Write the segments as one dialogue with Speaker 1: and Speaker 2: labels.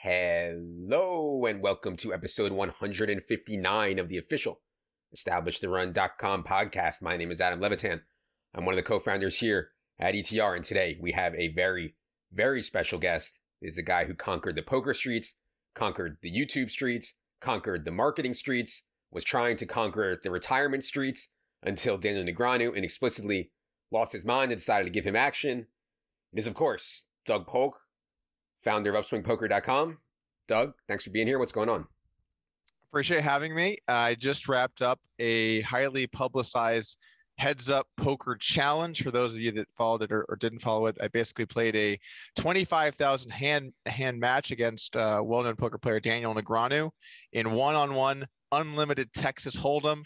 Speaker 1: Hello and welcome to episode 159 of the official EstablishTheRun.com podcast. My name is Adam Levitan. I'm one of the co-founders here at ETR, and today we have a very, very special guest. This is a guy who conquered the poker streets, conquered the YouTube streets, conquered the marketing streets, was trying to conquer the retirement streets until Daniel Negreanu inexplicably lost his mind and decided to give him action. It is, of course, Doug Polk, founder of UpswingPoker.com. Doug, thanks for being here. What's going on?
Speaker 2: Appreciate having me. I just wrapped up a highly publicized heads up poker challenge. For those of you that followed it or didn't follow it, I basically played a 25,000 hand match against well-known poker player Daniel Negreanu in one-on-one unlimited Texas Hold'em.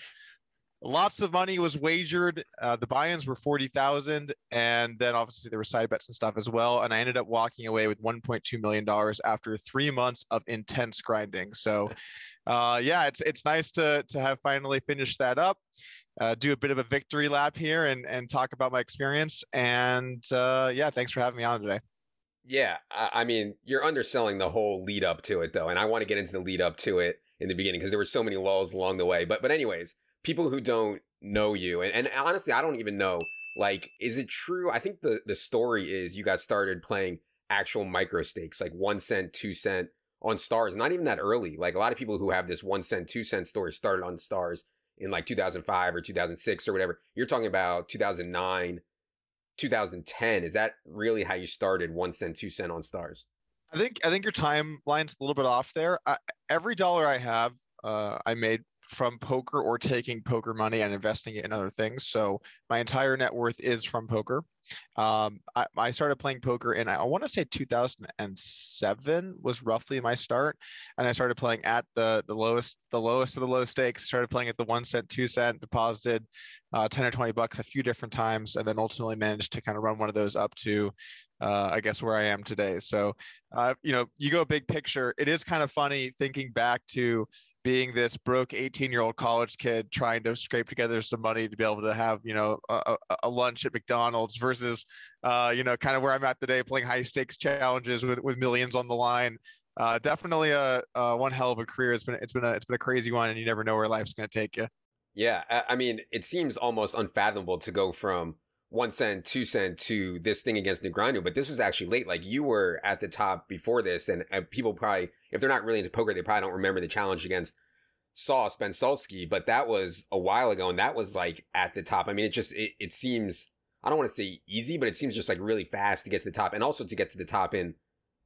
Speaker 2: Lots of money was wagered. The buy-ins were 40,000, and then obviously there were side bets and stuff as well. And I ended up walking away with $1.2 million after 3 months of intense grinding. So, it's nice to have finally finished that up. Do a bit of a victory lap here and talk about my experience. And thanks for having me on today.
Speaker 1: Yeah, I mean, you're underselling the whole lead up to it, though, and I want to get into the lead up to it in the beginning because there were so many lulls along the way. But anyways. People who don't know you, and honestly, I don't even know, like, is it true? I think the story is you got started playing actual micro stakes, like 1 cent, 2 cent on stars, not even that early. Like a lot of people who have this 1 cent, 2 cent story started on stars in like 2005 or 2006 or whatever. You're talking about 2009, 2010. Is that really how you started 1 cent, 2 cent on stars?
Speaker 2: I think your timeline's a little bit off there. Every dollar I have, I made from poker or taking poker money and investing it in other things. So my entire net worth is from poker. I started playing poker in, I want to say 2007 was roughly my start. And I started playing at the lowest of the low stakes, started playing at the 1 cent, 2 cent, deposited 10 or 20 bucks a few different times, and then ultimately managed to kind of run one of those up to, I guess, where I am today. So, you go big picture. It is kind of funny thinking back to being this broke 18-year-old college kid trying to scrape together some money to be able to have, a lunch at McDonald's versus, kind of where I'm at today, playing high stakes challenges with millions on the line. Definitely a one hell of a career. It's been a crazy one, and you never know where life's going to take you.
Speaker 1: Yeah, I mean, it seems almost unfathomable to go from 1 cent, 2 cent to this thing against Negreanu, but this was actually late. Like, you were at the top before this, and people probably, if they're not really into poker, they probably don't remember the challenge against Spensolski, but that was a while ago, and that was like at the top. I mean, it seems, I don't want to say easy, but it seems just like really fast to get to the top, and also to get to the top in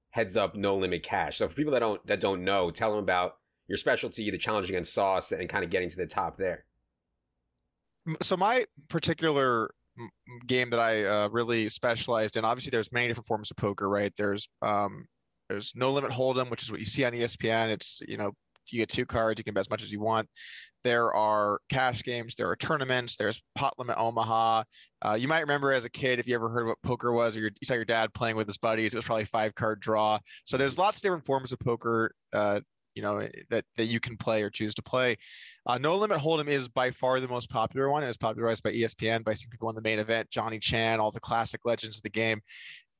Speaker 1: heads up, no limit cash. So for people that don't know, tell them about your specialty, the challenge against Sauce, and kind of getting to the top there.
Speaker 2: So my particular game that I really specialized in, obviously there's many different forms of poker, right? There's no limit hold'em, which is what you see on ESPN. It's, you get 2 cards, you can bet as much as you want. There are cash games, there are tournaments, there's pot limit Omaha. You might remember as a kid, if you ever heard what poker was, or you saw your dad playing with his buddies, it was probably 5-card draw. So there's lots of different forms of poker, that you can play or choose to play. No Limit Hold'em is by far the most popular one. It was popularized by ESPN, by some people in the main event, Johnny Chan, all the classic legends of the game.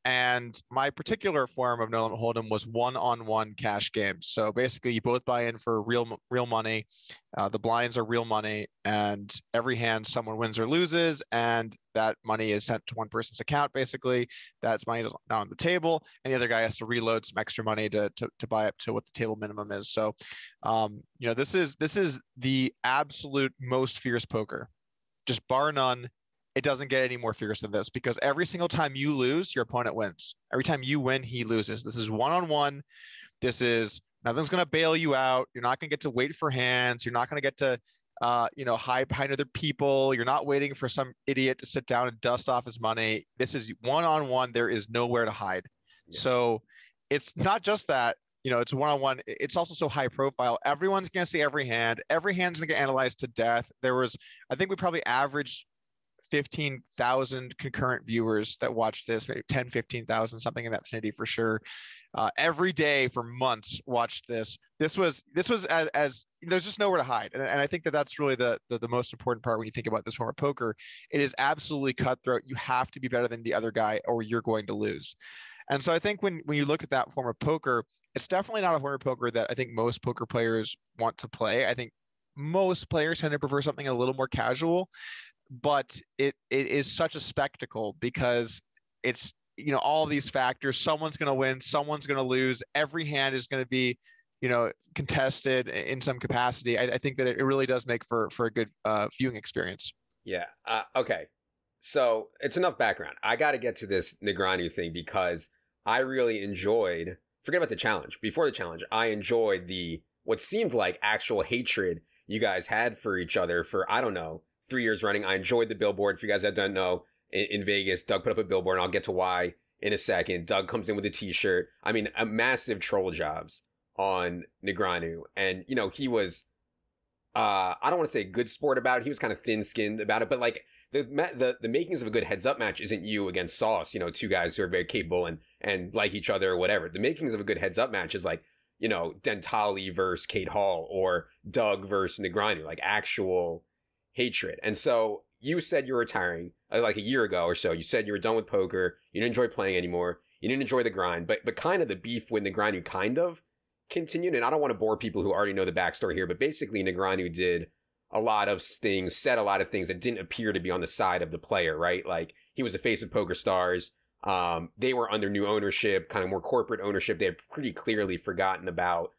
Speaker 2: And my particular form of No Limit Hold'em was one-on-one cash games. So basically, you both buy in for real money. The blinds are real money, and every hand someone wins or loses, and that money is sent to one person's account. Basically, that's money now on the table, and the other guy has to reload some extra money to buy up to what the table minimum is. So, this is the absolute most fierce poker, just bar none. It doesn't get any more fierce than this, because every single time you lose, your opponent wins. Every time you win, he loses. This is one-on-one. This is, nothing's going to bail you out. You're not going to get to wait for hands. You're not going to get to, hide behind other people. You're not waiting for some idiot to sit down and dust off his money. This is one-on-one. There is nowhere to hide. Yeah. So it's not just that, it's one-on-one. It's also so high profile. Everyone's going to see every hand. Every hand's going to get analyzed to death. I think we probably averaged 15,000 concurrent viewers that watched this, maybe 10, 15,000, something in that vicinity for sure. Every day for months watched this. This was as there's just nowhere to hide. And I think that's really the most important part when you think about this form of poker. It is absolutely cutthroat. You have to be better than the other guy or you're going to lose. And so I think when you look at that form of poker, it's definitely not a form of poker that I think most poker players want to play. I think most players tend to prefer something a little more casual, but it is such a spectacle because it's, you know, all these factors. Someone's going to win, someone's going to lose. Every hand is going to be, you know, contested in some capacity. I think that it really does make for a good viewing experience.
Speaker 1: Yeah. Okay. So it's enough background. I got to get to this Negreanu thing because I really enjoyed, forget about the challenge. Before the challenge, I enjoyed what seemed like actual hatred you guys had for each other for, I don't know, 3 years running. I enjoyed the billboard. If you guys that don't know, in Vegas, Doug put up a billboard, and I'll get to why in a second. Doug comes in with a t-shirt. I mean, a massive troll jobs on Negreanu. And, you know, he was, I don't want to say good sport about it. He was kind of thin-skinned about it, but like the makings of a good heads-up match isn't you against Sauce, you know, two guys who are very capable and like each other or whatever. The makings of a good heads-up match is like, you know, Dentali versus Kate Hall or Doug versus Negreanu, like actual hatred. And so you said you were retiring like a year ago or so. You said you were done with poker. You didn't enjoy playing anymore. You didn't enjoy the grind, but kind of the beef with Negreanu kind of continued. And I don't want to bore people who already know the backstory here, but basically Negreanu did a lot of things, said a lot of things that didn't appear to be on the side of the player, right? Like he was the face of Poker Stars. They were under new ownership, kind of more corporate ownership. They had pretty clearly forgotten about,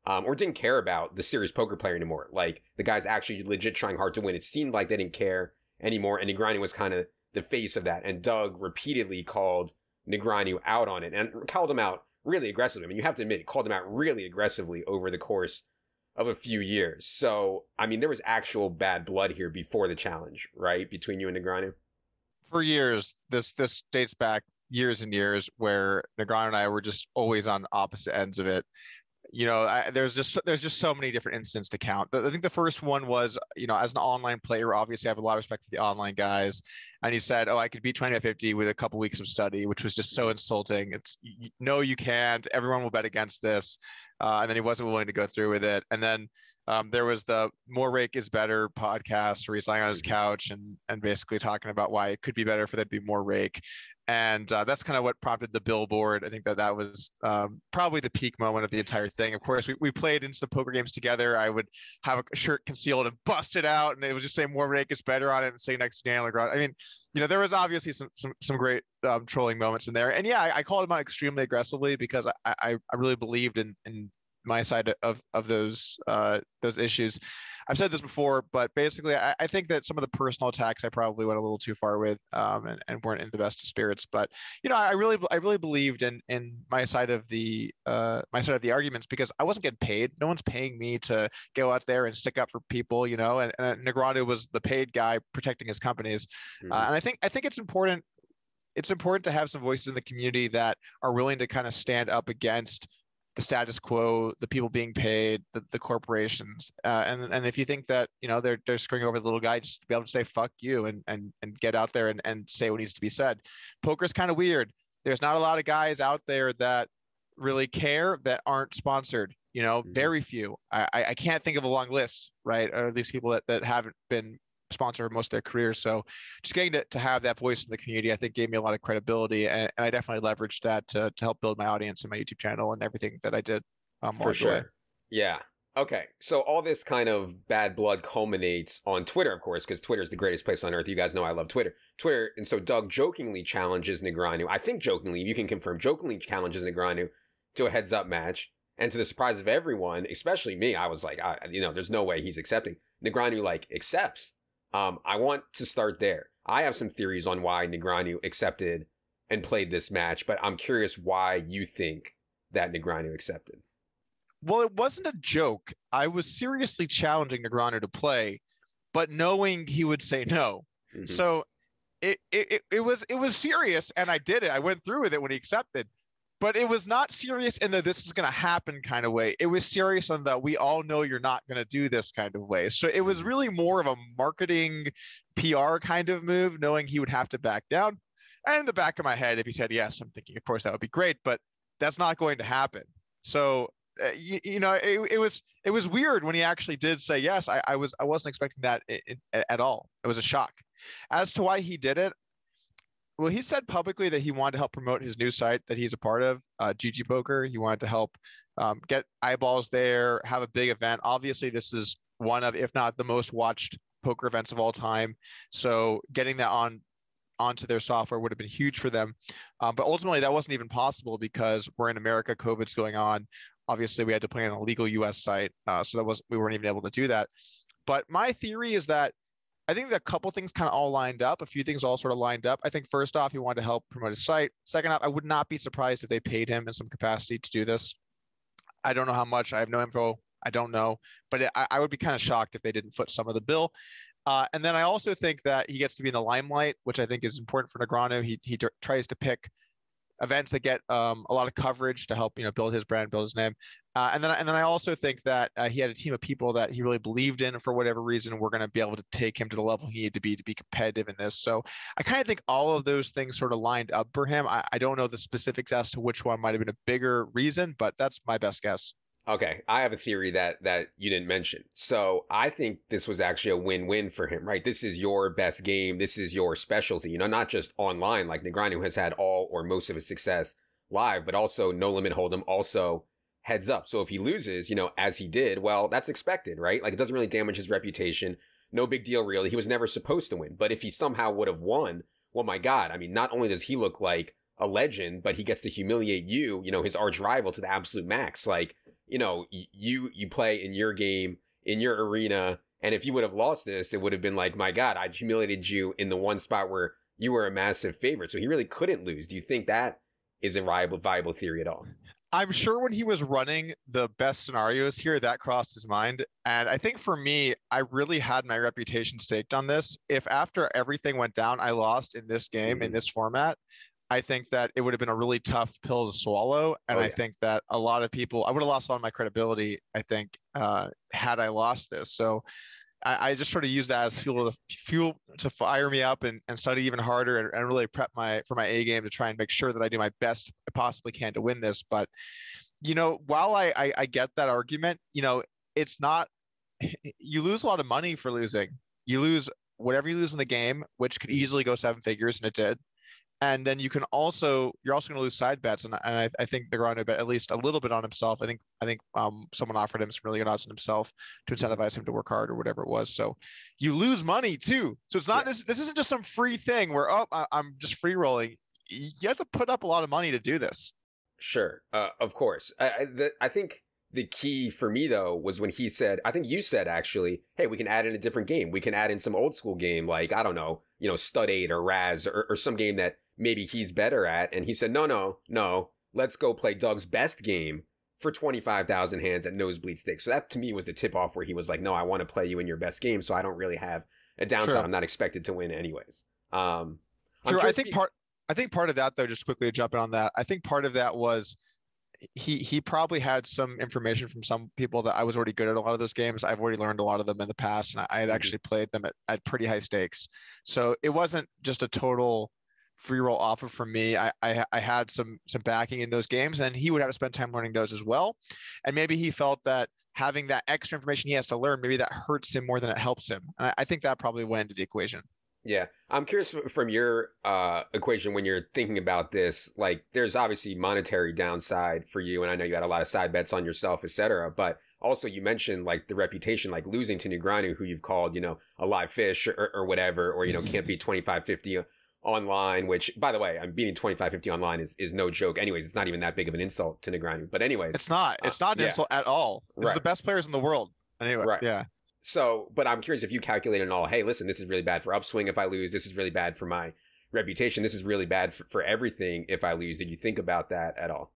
Speaker 1: or didn't care about the serious poker player anymore. Like the guy's actually legit trying hard to win. It seemed like they didn't care anymore. And Negreanu was kind of the face of that. And Doug repeatedly called Negreanu out on it and called him out really aggressively. I mean, you have to admit, called him out really aggressively over the course of a few years. So, I mean, there was actual bad blood here before the challenge, right? Between you and Negreanu.
Speaker 2: For years, this dates back years and years where Negreanu and I were just always on opposite ends of it. You know, there's just so many different instances to count. I think the first one was, you know, as an online player, obviously I have a lot of respect for the online guys. And he said, oh, I could beat 20-50 with a couple weeks of study, which was just so insulting. It's no, you can't. Everyone will bet against this. And then he wasn't willing to go through with it. And then there was the More Rake is Better podcast where he's lying on his couch and basically talking about why it could be better for there to be more rake. And that's kind of what prompted the billboard. I think that was probably the peak moment of the entire thing. Of course, we played instant poker games together. I would have a shirt concealed and bust it out, and it would just say "More Rake is Better" on it and say next to Daniel Negreanu. I mean, you know, there was obviously some great trolling moments in there. And yeah, I called him out extremely aggressively because I really believed in my side of those issues. I've said this before, but basically I think that some of the personal attacks I probably went a little too far with and weren't in the best of spirits. But you know, I really believed in my side of the arguments because I wasn't getting paid. No one's paying me to go out there and stick up for people, you know, and Negreanu was the paid guy protecting his companies. And I think it's important. It's important to have some voices in the community that are willing to kind of stand up against the status quo, the people being paid, the corporations, and if you think that, you know, they're screwing over the little guy, just to be able to say fuck you and get out there and say what needs to be said. Poker's kind of weird. There's not a lot of guys out there that really care that aren't sponsored. You know, very few. I can't think of a long list, right? Or at least people that haven't been sponsored most of their careers. So just getting to have that voice in the community, I think gave me a lot of credibility, and I definitely leveraged that to help build my audience and my YouTube channel and everything that I did.
Speaker 1: For sure. Yeah. Okay. So all this kind of bad blood culminates on Twitter, of course, because Twitter is the greatest place on earth. You guys know I love Twitter. And so Doug jokingly challenges Negreanu. I think jokingly, you can confirm, jokingly challenges Negreanu to a heads-up match. And to the surprise of everyone, especially me, I was like, you know, there's no way he's accepting. Negreanu, like, accepts. I want to start there. I have some theories on why Negreanu accepted and played this match, but I'm curious why you think that Negreanu accepted.
Speaker 2: Well, it wasn't a joke. I was seriously challenging Negreanu to play, but knowing he would say no. Mm-hmm. So it was serious, and I did it. I went through with it when he accepted. But it was not serious in the this is going to happen kind of way. It was serious on the we all know you're not going to do this kind of way. So it was really more of a marketing PR kind of move, knowing he would have to back down. And in the back of my head, if he said yes, I'm thinking, of course, that would be great, but that's not going to happen. So, you know, it was weird when he actually did say yes. I wasn't expecting that at all. It was a shock. As to why he did it, Well, he said publicly that he wanted to help promote his new site that he's a part of, GG Poker. He wanted to help get eyeballs there, have a big event. Obviously, this is one of, if not the most watched poker events of all time. So getting that onto their software would have been huge for them. But ultimately, that wasn't even possible because we're in America, COVID's going on. Obviously, we had to play on a legal US site, so we weren't even able to do that. But my theory is that I think that a couple things kind of all lined up. A few things all sort of lined up. I think first off, he wanted to help promote his site. Second off, I would not be surprised if they paid him in some capacity to do this. I don't know how much. I have no info. I don't know, but I would be kind of shocked if they didn't foot some of the bill. And then I also think that he gets to be in the limelight, which I think is important for Negreanu. He tries to pick events that get a lot of coverage to help build his brand, build his name. And then I also think that he had a team of people that he really believed in for whatever reason. We're going to be able to take him to the level he needed to be competitive in this. So I kind of think all of those things sort of lined up for him. I don't know the specifics as to which one might have been a bigger reason, but that's my best guess.
Speaker 1: Okay, I have a theory that you didn't mention. So I think this was actually a win-win for him, right? This is your best game. This is your specialty, not just online, like Negreanu has had all or most of his success live, but also no limit hold'em, also heads up. So if he loses, as he did, well, that's expected, right? Like it doesn't really damage his reputation. No big deal, really. He was never supposed to win. But if he somehow would have won, well, my God, I mean, not only does he look like a legend, but he gets to humiliate you, his arch rival to the absolute max. Like, you play in your game, in your arena, and if you would have lost this, it would have been like, my God, I humiliated you in the one spot where you were a massive favorite. So he really couldn't lose. Do you think that is a viable theory at all?
Speaker 2: I'm sure when he was running the best scenarios here, that crossed his mind. And I think for me, I really had my reputation staked on this. If after everything went down, I lost in this game, in this format, I think that it would have been a really tough pill to swallow. And I think that a lot of people, I would have lost a lot of my credibility, I think, had I lost this. So I just sort of use that as fuel to fire me up and study even harder and really prep for my A game to try and make sure that I do my best I possibly can to win this. But, while I get that argument, it's not, you lose a lot of money for losing. You lose whatever you lose in the game, which could easily go 7 figures, and it did. And then you're also going to lose side bets, and I think Negreanu bet at least a little bit on himself. I think someone offered him some really good odds on himself to incentivize him to work hard or whatever it was. So you lose money too. So it's not this isn't just some free thing where I'm just free rolling. You have to put up a lot of money to do this.
Speaker 1: Sure, of course. I think the key for me though was when he said, I think you said actually, hey, we can add in a different game. We can add in some old school game like, I don't know, Stud 8 or Raz or some game that maybe he's better at. And he said, no, let's go play Doug's best game for 25,000 hands at nosebleed stakes. So that to me was the tip off where he was like, no, I want to play you in your best game. So I don't really have a downside. Sure. I'm not expected to win anyways.
Speaker 2: Sure. I think part of that though, just quickly to jump in on that, I think part of that was he probably had some information from some people that I was already good at a lot of those games. I've already learned a lot of them in the past, and I had actually played them at pretty high stakes. So it wasn't just a total free roll offer from me. I had some backing in those games, and he would have to spend time learning those as well. And maybe he felt that having that extra information he has to learn, maybe that hurts him more than it helps him. And I think that probably went into the equation.
Speaker 1: Yeah. I'm curious from your equation when you're thinking about this, like there's obviously monetary downside for you. And I know you had a lot of side bets on yourself, et cetera. But also you mentioned like the reputation, like losing to Negreanu, who you've called, a live fish or whatever, or, can't beat 2550 online, which by the way, I'm beating 2550 online is no joke. Anyways, it's not even that big of an insult to Negreanu. But anyways.
Speaker 2: It's not an insult at all. It's the best players in the world. Anyway.
Speaker 1: Right.
Speaker 2: Yeah.
Speaker 1: So, but I'm curious if you calculated all, hey, listen, this is really bad for Upswing if I lose. This is really bad for my reputation. This is really bad for everything if I lose. Did you think about that at all?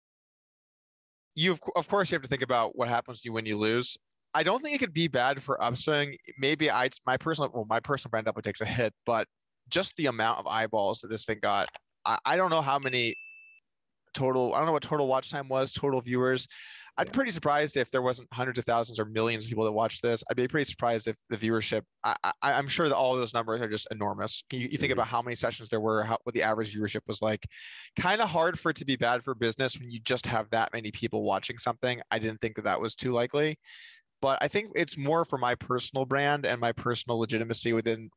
Speaker 2: Of course, you have to think about what happens to you when you lose. I don't think it could be bad for Upswing. Maybe my personal brand up takes a hit, but just the amount of eyeballs that this thing got, I don't know how many total, I don't know what total watch time was, total viewers. I'd be pretty surprised if there wasn't hundreds of thousands or millions of people that watched this. I'd be pretty surprised if the viewership, I'm sure that all of those numbers are just enormous. You think about how many sessions there were, what the average viewership was like. Kind of hard for it to be bad for business when you just have that many people watching something. I didn't think that was too likely. But I think it's more for my personal brand and my personal legitimacy within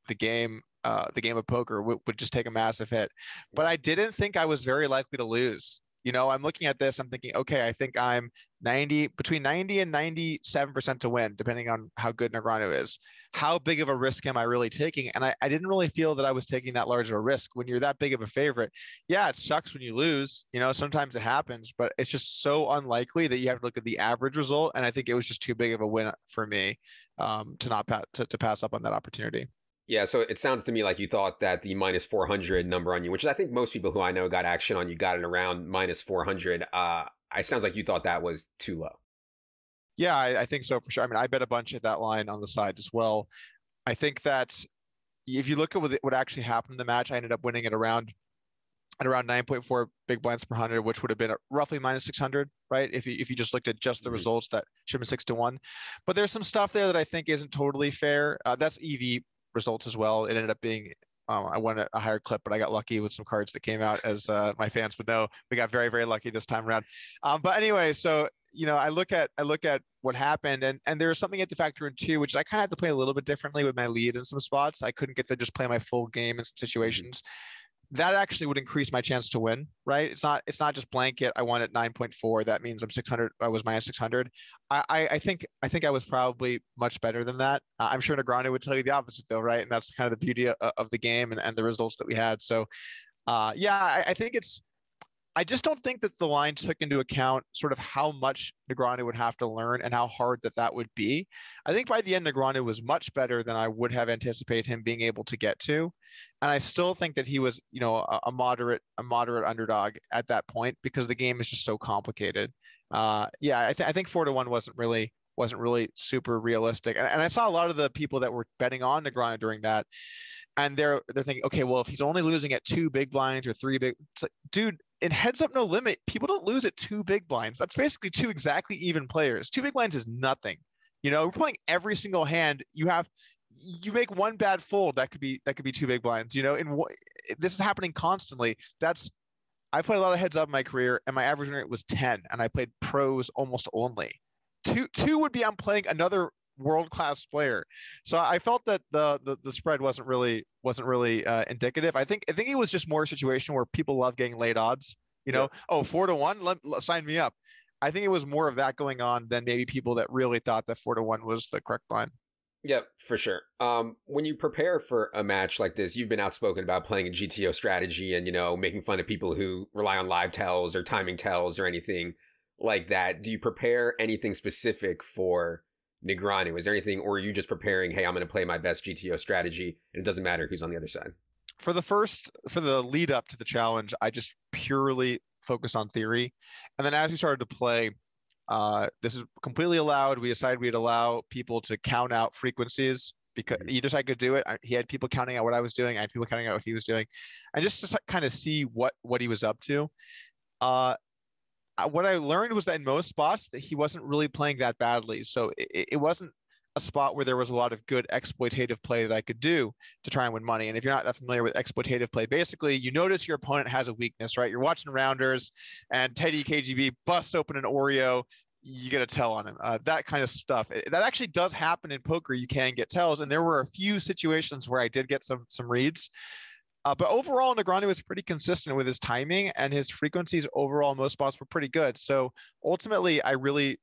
Speaker 2: the game the game of poker would just take a massive hit. But I didn't think I was very likely to lose. I'm looking at this, I'm thinking, okay, I think I'm between 90 and 97% to win, depending on how good Negreanu is. How big of a risk am I really taking? And I didn't really feel that I was taking that large of a risk. When you're that big of a favorite, yeah, it sucks when you lose. Sometimes it happens, but it's just so unlikely that you have to look at the average result. And I think it was just too big of a win for me to pass up on that opportunity.
Speaker 1: Yeah, so it sounds to me like you thought that the minus 400 number on you, which I think most people who I know got action on you, got it around minus 400. It sounds like you thought that was too low.
Speaker 2: Yeah, I think so for sure. I mean, I bet a bunch at that line on the side as well. I think that if you look at what actually happened in the match, I ended up winning at around 9.4 big blinds per 100, which would have been roughly minus 600, right? If you just looked at just the results, that should have been 6-1. But there's some stuff there that I think isn't totally fair. That's EV results as well. It ended up being I won a higher clip, but I got lucky with some cards that came out, as my fans would know. We got very, very lucky this time around. But anyway, so I look at what happened, and there's something you have to factor in too, which I kind of had to play a little bit differently with my lead in some spots. I couldn't get to just play my full game in some situations. That actually would increase my chance to win, right? It's not just blanket. I won at 9.4. That means I'm 600. I was minus 600. I think I was probably much better than that. I'm sure Negreanu would tell you the opposite, though, right? And that's kind of the beauty of the game and the results that we had. So, yeah, I think I just don't think that the line took into account sort of how much Negreanu would have to learn and how hard that would be. I think by the end, Negreanu was much better than I would have anticipated him being able to get to. And I still think that he was, a moderate underdog at that point because the game is just so complicated. Yeah, I think 4-1 wasn't really super realistic. And I saw a lot of the people that were betting on Negreanu during that. And they're thinking, okay, well, if he's only losing at 2 big blinds or 3 big, it's like, dude, in Heads Up No Limit, people don't lose at 2 big blinds. That's basically 2 exactly even players. 2 big blinds is nothing. We're playing every single hand. You make one bad fold, that could be 2 big blinds. This is happening constantly. I played a lot of heads up in my career, and my average rate was 10, and I played pros almost only. Two would be I'm playing another world-class player. So I felt that the spread wasn't really indicative. I think it was just more a situation where people love getting late odds. Yeah. 4-1, sign me up. I think it was more of that going on than maybe people that really thought that 4-1 was the correct line.
Speaker 1: Yeah, for sure. When you prepare for a match like this, you've been outspoken about playing a GTO strategy and, making fun of people who rely on live tells or timing tells or anything like that. Do you prepare anything specific for Negreanu? Is there anything, or are you just preparing, hey, I'm going to play my best GTO strategy and it doesn't matter who's on the other side?
Speaker 2: For the lead up to the challenge, I just purely focused on theory. And then as we started to play, this is completely allowed. We decided we'd allow people to count out frequencies because either side could do it. He had people counting out what I was doing. I had people counting out what he was doing, and just to kind of see what he was up to. What I learned was that in most spots that he wasn't really playing that badly. So it wasn't a spot where there was a lot of good exploitative play that I could do to try and win money. And if you're not that familiar with exploitative play, basically you notice your opponent has a weakness, right? You're watching rounders and Teddy KGB busts open an Oreo. You get a tell on him. That kind of stuff. That actually does happen in poker. You can get tells. And there were a few situations where I did get some reads. But overall, Negreanu was pretty consistent with his timing, and his frequencies overall in most spots were pretty good. So ultimately, I really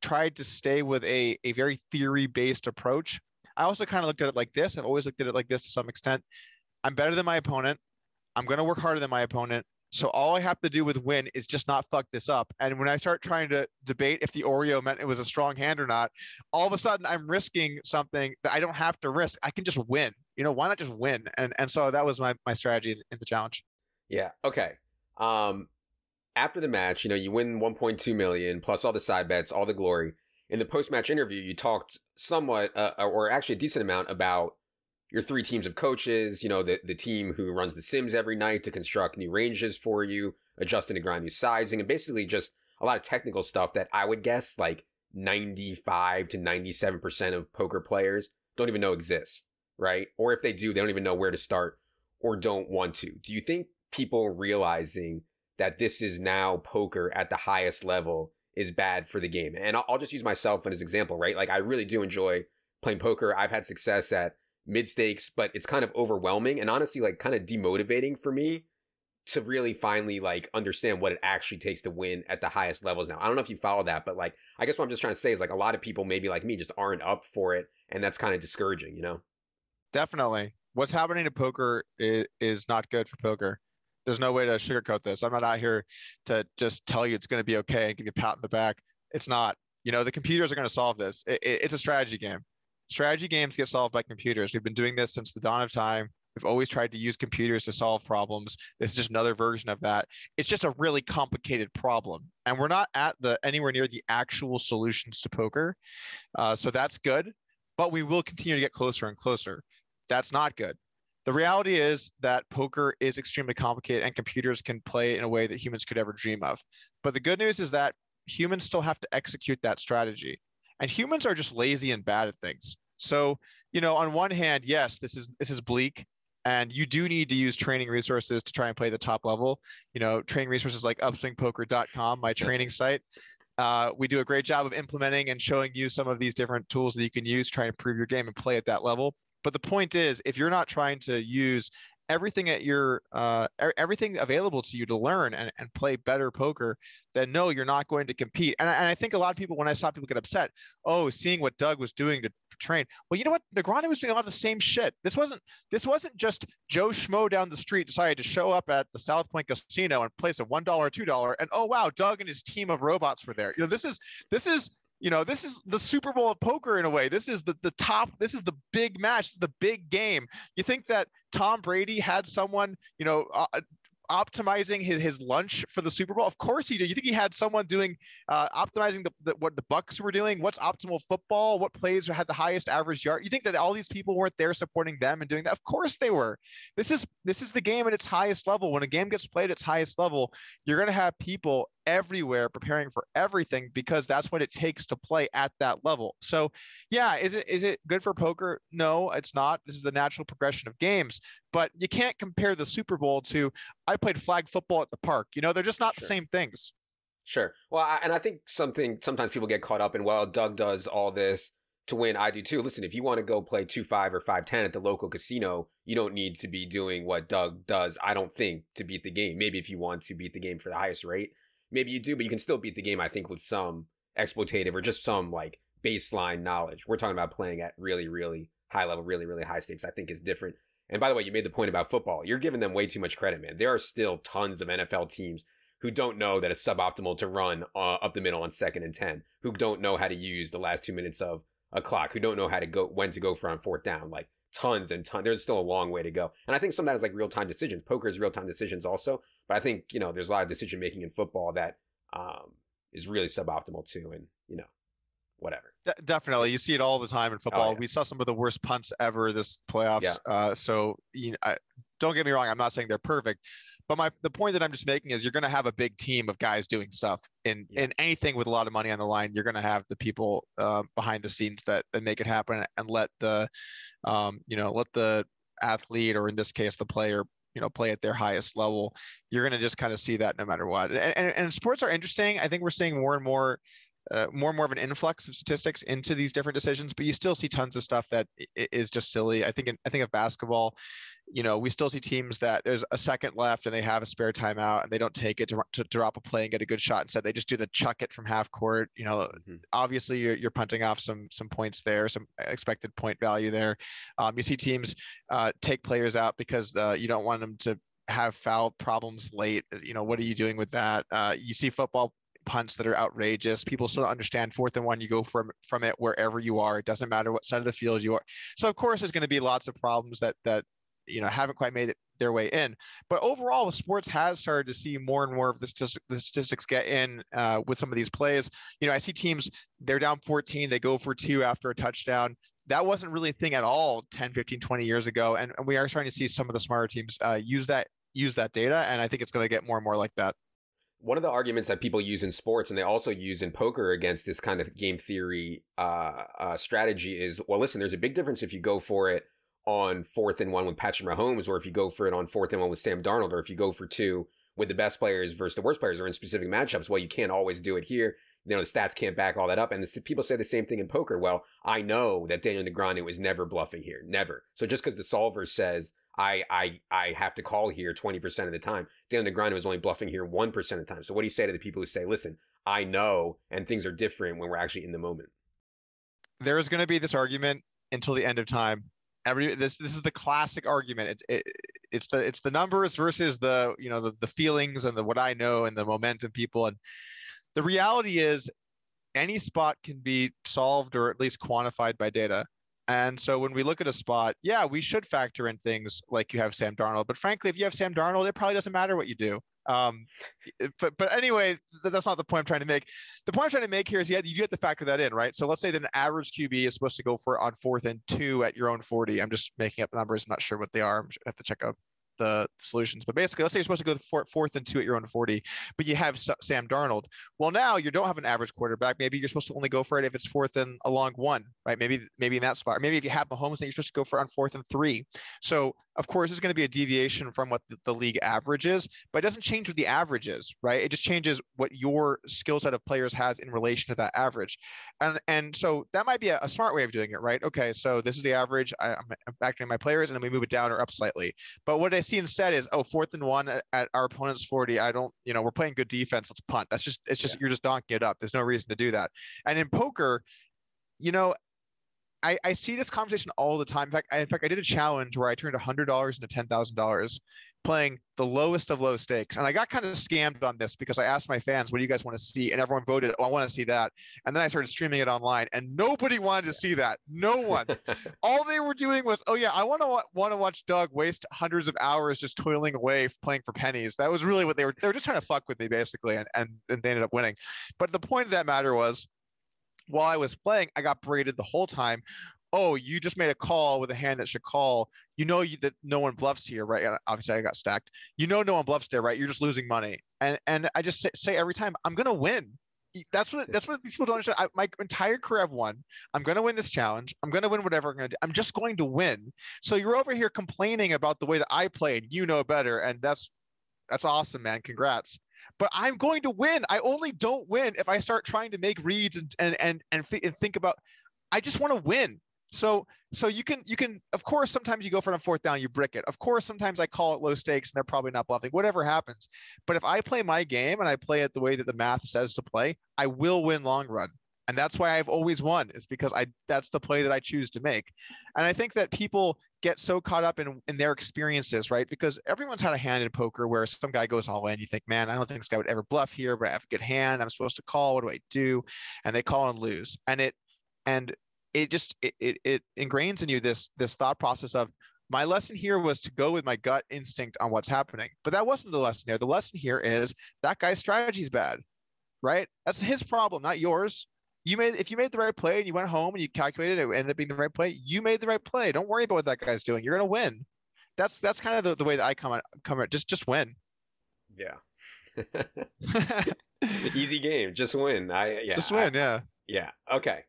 Speaker 2: tried to stay with a very theory-based approach. I also kind of looked at it like this. I've always looked at it like this to some extent. I'm better than my opponent. I'm going to work harder than my opponent. So all I have to do with win is just not fuck this up. And when I start trying to debate if the Oreo meant it was a strong hand or not, all of a sudden I'm risking something that I don't have to risk. I can just win. Why not just win? And so that was my strategy in the challenge.
Speaker 1: Yeah. Okay. After the match, you win 1.2 million plus all the side bets, all the glory. In the post-match interview, you talked somewhat, or actually a decent amount, about your 3 teams of coaches, the team who runs the sims every night to construct new ranges for you, adjusting Negreanu's sizing, and basically just a lot of technical stuff that I would guess like 95 to 97% of poker players don't even know exists, right? Or if they do, they don't even know where to start or don't want to. Do you think people realizing that this is now poker at the highest level is bad for the game? And I'll just use myself as an example, right? Like I really do enjoy playing poker. I've had success at mid stakes, but it's kind of overwhelming and honestly like kind of demotivating for me to really finally like understand what it actually takes to win at the highest levels now. I don't know if you follow that, but like, I guess what I'm just trying to say is like a lot of people maybe like me just aren't up for it. And that's kind of discouraging, you know?
Speaker 2: Definitely. What's happening to poker is not good for poker. There's no way to sugarcoat this. I'm not out here to just tell you it's going to be okay and give you a pat in the back. It's not. You know, the computers are going to solve this. It's a strategy game. Strategy games get solved by computers. We've been doing this since the dawn of time. We've always tried to use computers to solve problems. This is just another version of that. It's just a really complicated problem, and we're not at the anywhere near the actual solutions to poker. So that's good, but we will continue to get closer and closer. That's not good. The reality is that poker is extremely complicated, and computers can play in a way that humans could ever dream of. But the good news is that humans still have to execute that strategy, and humans are just lazy and bad at things. So, you know, on one hand, yes, this is bleak. And you do need to use training resources to try and play the top level. You know, training resources like upswingpoker.com, my training site. We do a great job of implementing and showing you some of these different tools that you can use to try and improve your game and play at that level. But the point is, if you're not trying to use everything at your everything available to you to learn and play better poker, then no, you're not going to compete. And I think a lot of people, when I saw people get upset, oh, seeing what Doug was doing to train. Well, you know what? Negreanu was doing a lot of the same shit. This wasn't just Joe Schmo down the street decided to show up at the South Point Casino and place a $1, $2, and oh wow, Doug and his team of robots were there. You know, this is the Super Bowl of poker in a way. This is the top. This is the big match. This is the big game. You think that Tom Brady had someone, you know, optimizing his lunch for the Super Bowl? Of course he did. You think he had someone doing optimizing what the Bucks were doing? What's optimal football? What plays had the highest average yard? You think that all these people weren't there supporting them and doing that? Of course they were. This is the game at its highest level. When a game gets played at its highest level, you're going to have people everywhere preparing for everything because that's what it takes to play at that level. So yeah, is it good for poker? No, it's not. This is the natural progression of games, but you can't compare the Super Bowl to I played flag football at the park. You know, they're just not the same things.
Speaker 1: Sure. Well, and I think sometimes people get caught up in, well, Doug does all this to win. I do too. Listen, if you want to go play 2-5 or 5-10 at the local casino, you don't need to be doing what Doug does, I don't think, to beat the game. Maybe if you want to beat the game for the highest rate, maybe you do, but you can still beat the game, I think, with some exploitative or just some like baseline knowledge. We're talking about playing at really, really high level, really, really high stakes, I think is different. And by the way, you made the point about football. You're giving them way too much credit, man. There are still tons of NFL teams who don't know that it's suboptimal to run up the middle on 2nd and 10, who don't know how to use the last 2 minutes of a clock, who don't know how to go, when to go for on 4th down, like tons and tons. There's still a long way to go. And I think some of that is like real-time decisions. Poker is real-time decisions also. But I think, you know, there's a lot of decision-making in football that is really suboptimal too. And, you know, whatever.
Speaker 2: Definitely. You see it all the time in football.
Speaker 1: Oh, yeah.
Speaker 2: We saw some of the worst punts ever this playoffs.
Speaker 1: Yeah.
Speaker 2: So don't get me wrong. I'm not saying they're perfect. But the point that I'm just making is you're going to have a big team of guys doing stuff in anything with a lot of money on the line. You're going to have the people behind the scenes that make it happen and let the athlete, or in this case, the player, you know, play at their highest level. You're going to just kind of see that no matter what. And sports are interesting. I think we're seeing more and more of an influx of statistics into these different decisions, but you still see tons of stuff that is just silly. I think of basketball, you know, we still see teams that there's a second left and they have a spare timeout and they don't take it to drop a play and get a good shot. Instead, they just do the chuck it from half court. You know, obviously you're punting off some points there, some expected point value there. You see teams take players out because you don't want them to have foul problems late. You know, what are you doing with that? You see football punts that are outrageous. People still don't understand 4th and 1. You go from it wherever you are. It doesn't matter what side of the field you are. So of course, there's going to be lots of problems that you know haven't quite made it their way in. But overall, sports has started to see more and more of the statistics get in with some of these plays. You know, I see teams, they're down 14, they go for 2 after a touchdown. That wasn't really a thing at all 10, 15, 20 years ago. And we are starting to see some of the smarter teams use that data. And I think it's going to get more and more like that.
Speaker 1: One of the arguments that people use in sports, and they also use in poker against this kind of game theory strategy, is, well, listen, there's a big difference if you go for it on 4th and 1 with Patrick Mahomes, or if you go for it on 4th and 1 with Sam Darnold, or if you go for 2 with the best players versus the worst players, or in specific matchups. Well, you can't always do it here. the stats can't back all that up. And people say the same thing in poker. Well, I know that Daniel Negreanu is never bluffing here, never. So just because the solver says I have to call here 20% of the time, Daniel Negreanu is only bluffing here 1% of the time. So what do you say to the people who say, listen, I know, and things are different when we're actually in the moment?
Speaker 2: There is going to be this argument until the end of time. This is the classic argument. It's the numbers versus the feelings and the what I know and the momentum people. And the reality is any spot can be solved or at least quantified by data. And so when we look at a spot, yeah, we should factor in things like you have Sam Darnold. But frankly, if you have Sam Darnold, it probably doesn't matter what you do. But anyway, that's not the point I'm trying to make. The point I'm trying to make here is you do have to factor that in, right? So let's say that an average QB is supposed to go for on 4th and 2 at your own 40. I'm just making up the numbers. I'm not sure what they are. I have to check out the solutions. But basically, let's say you're supposed to go for 4th and 2 at your own 40, but you have Sam Darnold. Well, now you don't have an average quarterback. Maybe you're supposed to only go for it if it's 4th and a long 1, right? Maybe in that spot. Or maybe if you have Mahomes, then you're supposed to go for on 4th and 3. So of course, it's going to be a deviation from what the league average is, but it doesn't change what the average is, right? It just changes what your skill set of players has in relation to that average. And so that might be a smart way of doing it, right? Okay, so this is the average. I'm factoring my players, and then we move it down or up slightly. But what I see instead is, 4th and 1 at our opponent's 40. We're playing good defense. Let's punt. You're just donking it up. There's no reason to do that. And in poker, I see this conversation all the time. In fact, I did a challenge where I turned $100 into $10,000 playing the lowest of low stakes. And I got kind of scammed on this because I asked my fans, what do you guys want to see? And everyone voted, I want to see that. And then I started streaming it online and nobody wanted to see that. No one. All they were doing was, oh yeah, I want to watch Doug waste hundreds of hours just toiling away playing for pennies. That was really what they were just trying to fuck with me basically. And they ended up winning. But the point of that matter was, while I was playing, I got berated the whole time. Oh, you just made a call with a hand that should call. That no one bluffs here, right? And obviously, I got stacked. No one bluffs there, right? You're just losing money. And I just say every time, I'm gonna win. That's what these people don't understand. My entire career I've won. I'm gonna win this challenge. I'm gonna win whatever I'm gonna do. I'm just going to win. So you're over here complaining about the way that I played. You know better, and that's awesome, man. Congrats. But I'm going to win. I only don't win if I start trying to make reads and think about. I just want to win. So you can of course sometimes you go for it on 4th down, you brick it. Of course sometimes I call it low stakes and they're probably not bluffing. Whatever happens. But if I play my game and I play it the way that the math says to play, I will win long run. And that's why I've always won, is because that's the play that I choose to make. And I think that people get so caught up in their experiences, right? Because everyone's had a hand in poker where some guy goes all in. You think, man, I don't think this guy would ever bluff here, but I have a good hand. I'm supposed to call. What do I do? And they call and lose. And it ingrains in you this thought process of, my lesson here was to go with my gut instinct on what's happening. But that wasn't the lesson there. The lesson here is that guy's strategy is bad, right? That's his problem, not yours. If you made the right play and you went home and you calculated it ended up being the right play, you made the right play. Don't worry about what that guy's doing. You're going to win. That's kind of the way that I come at just win.
Speaker 1: Yeah. Easy game. Just win.
Speaker 2: Just win. Yeah.
Speaker 1: Yeah. Okay.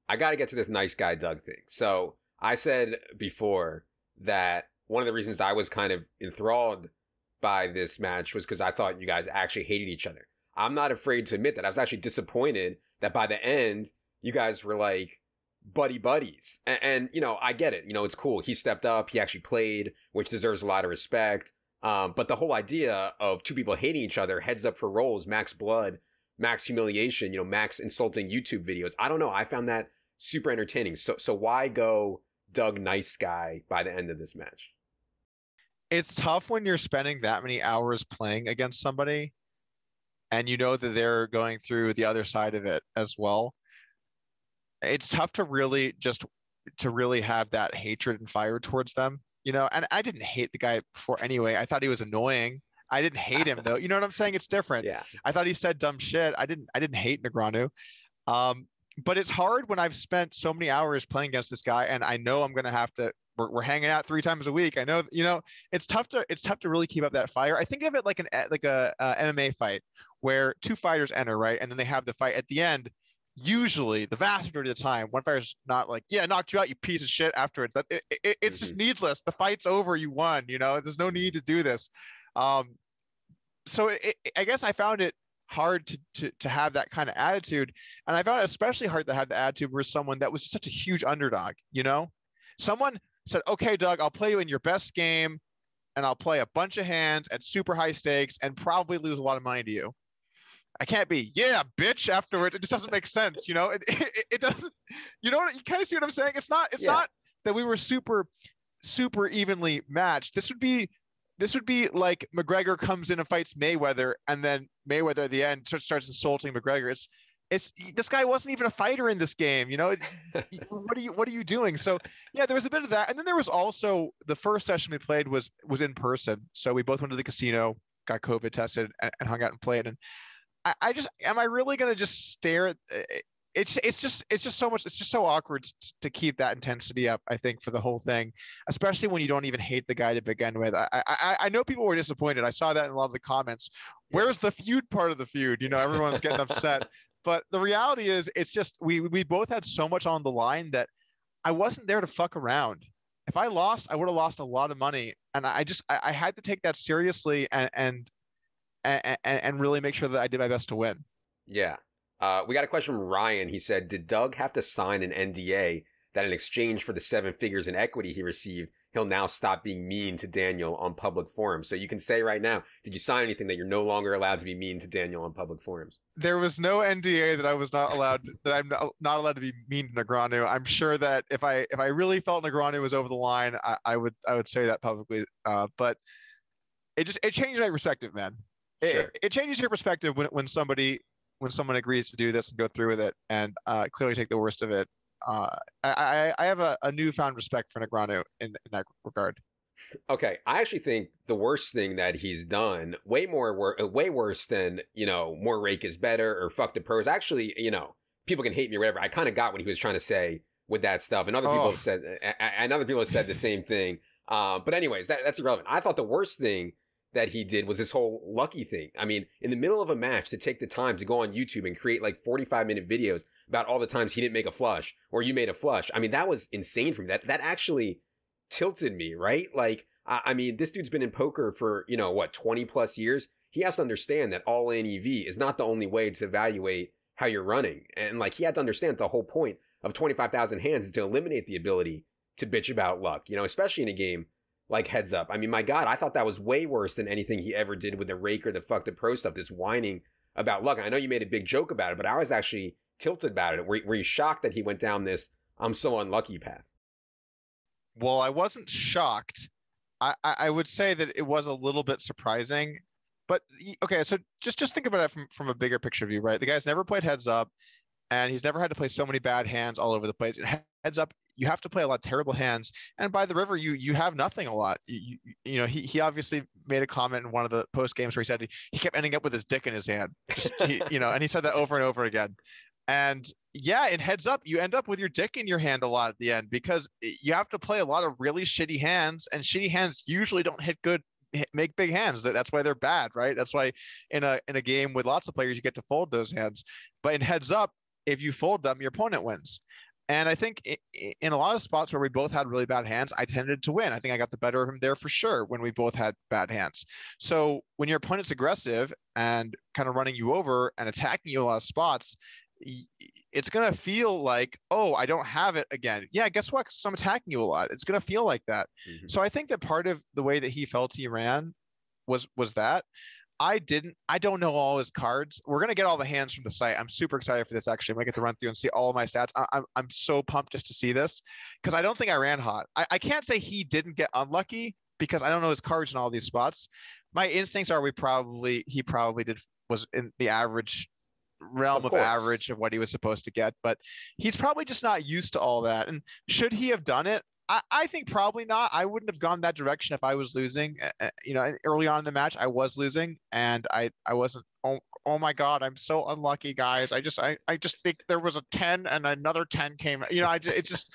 Speaker 1: I got to get to this nice guy Doug thing. So I said before that one of the reasons I was kind of enthralled by this match was because I thought you guys actually hated each other. I'm not afraid to admit that. I was actually disappointed that by the end, you guys were like buddies. And I get it. It's cool. He stepped up. He actually played, which deserves a lot of respect. But the whole idea of two people hating each other, heads up for rolls, max blood, max humiliation, max insulting YouTube videos. I don't know. I found that super entertaining. So why go Doug nice guy by the end of this match?
Speaker 2: It's tough when you're spending that many hours playing against somebody and you know that they're going through the other side of it as well. It's tough to really have that hatred and fire towards them, and I didn't hate the guy before anyway. I thought he was annoying. I didn't hate him though. You know what I'm saying? It's different.
Speaker 1: Yeah.
Speaker 2: I thought he said dumb shit. I didn't hate Negreanu. But it's hard when I've spent so many hours playing against this guy and I know I'm going to have to, we're hanging out 3 times a week. I know, it's tough to really keep up that fire. I think of it like a MMA fight where 2 fighters enter, right? And then they have the fight at the end. Usually the vast majority of the time, one fighter's not like, yeah, knocked you out, you piece of shit afterwards. It's just needless. The fight's over. You won, there's no need to do this. So I guess I found it hard to have that kind of attitude. And I found it especially hard to have the attitude for someone that was just such a huge underdog, you know? Someone said, okay, Doug, I'll play you in your best game and I'll play a bunch of hands at super high stakes and probably lose a lot of money to you. I can't be, yeah, bitch, afterward. It just doesn't make sense, you know? It doesn't, you know, you kind of see what I'm saying? It's not that we were super evenly matched. This would be like McGregor comes in and fights Mayweather, and then Mayweather at the end starts insulting McGregor. It's this guy wasn't even a fighter in this game, you know? What are you doing? So yeah, there was a bit of that. And then there was also the first session we played was in person. So we both went to the casino, got COVID tested, and hung out and played. And I just, am I really going to just stare at it's just so much. It's just so awkward to keep that intensity up, I think, for the whole thing, especially when you don't even hate the guy to begin with. I know people were disappointed. I saw that in a lot of the comments. Where's the feud part of the feud? You know, everyone's getting upset. But the reality is, it's just we both had so much on the line that I wasn't there to fuck around. If I lost, I would have lost a lot of money, and I had to take that seriously and really make sure that I did my best to win.
Speaker 1: Yeah. We got a question from Ryan. He said, did Doug have to sign an NDA that in exchange for the 7 figures in equity he received, he'll now stop being mean to Daniel on public forums? So you can say right now, did you sign anything that you're no longer allowed to be mean to Daniel on public forums?
Speaker 2: There was no NDA that I was not allowed, that I'm not allowed to be mean to Negreanu. I'm sure that if I really felt Negreanu was over the line, I would say that publicly. But it changed my perspective, man.
Speaker 1: Sure.
Speaker 2: It changes your perspective when someone agrees to do this and go through with it and clearly take the worst of it. I have a newfound respect for Negreanu in that regard.
Speaker 1: Okay, I actually think the worst thing that he's done, way worse than, you know, more rake is better or fuck the pros. Actually, you know, people can hate me or whatever. I kind of got what he was trying to say with that stuff, and other people have said, the same thing. But anyways, that's irrelevant. I thought the worst thing that he did was this whole lucky thing. I mean, in the middle of a match, to take the time to go on YouTube and create like 45-minute videos about all the times he didn't make a flush or you made a flush. I mean, that was insane for me. That actually tilted me, right? Like, I mean, this dude's been in poker for, you know, what, 20 plus years. He has to understand that all in EV is not the only way to evaluate how you're running. And like, he had to understand the whole point of 25,000 hands is to eliminate the ability to bitch about luck, you know, especially in a game like Heads Up. I mean, my God, I thought that was way worse than anything he ever did with the rake or the fuck the pro stuff, this whining about luck. And I know you made a big joke about it, but I was actually tilted about it. Were you shocked that he went down this I'm so unlucky path?
Speaker 2: Well, I wasn't shocked. I would say that it was a little bit surprising. But okay, so just think about it from a bigger picture view, right? The guy's never played Heads Up, and he's never had to play so many bad hands all over the place. And Heads Up, you have to play a lot of terrible hands, and by the river, you have nothing a lot. You know, he obviously made a comment in one of the post games where he said he kept ending up with his dick in his hand, you know, and he said that over and over again. And yeah, in Heads Up, you end up with your dick in your hand a lot at the end because you have to play a lot of really shitty hands, and shitty hands usually don't make big hands. That's why they're bad, right? That's why in a game with lots of players, you get to fold those hands. But in Heads Up, if you fold them, your opponent wins. And I think in a lot of spots where we both had really bad hands, I tended to win. I think I got the better of him there for sure when we both had bad hands. So when your opponent's aggressive and kind of running you over and attacking you a lot of spots, it's going to feel like, oh, I don't have it again. Yeah, guess what? 'Cause I'm attacking you a lot. It's going to feel like that. Mm-hmm. So I think that part of the way that he felt he ran was that. I don't know all his cards. We're going to get all the hands from the site. I'm super excited for this, actually. I'm going to get to run through and see all of my stats. I'm so pumped just to see this because I don't think I ran hot. I can't say he didn't get unlucky because I don't know his cards in all these spots. My instincts are he probably was in the average realm of average of what he was supposed to get, but he's probably just not used to all that. And should he have done it? I think probably not. I wouldn't have gone that direction if I was losing. You know, early on in the match, I was losing, and I wasn't. Oh my God, I'm so unlucky, guys. I just think there was a 10 and another 10 came. You know, it just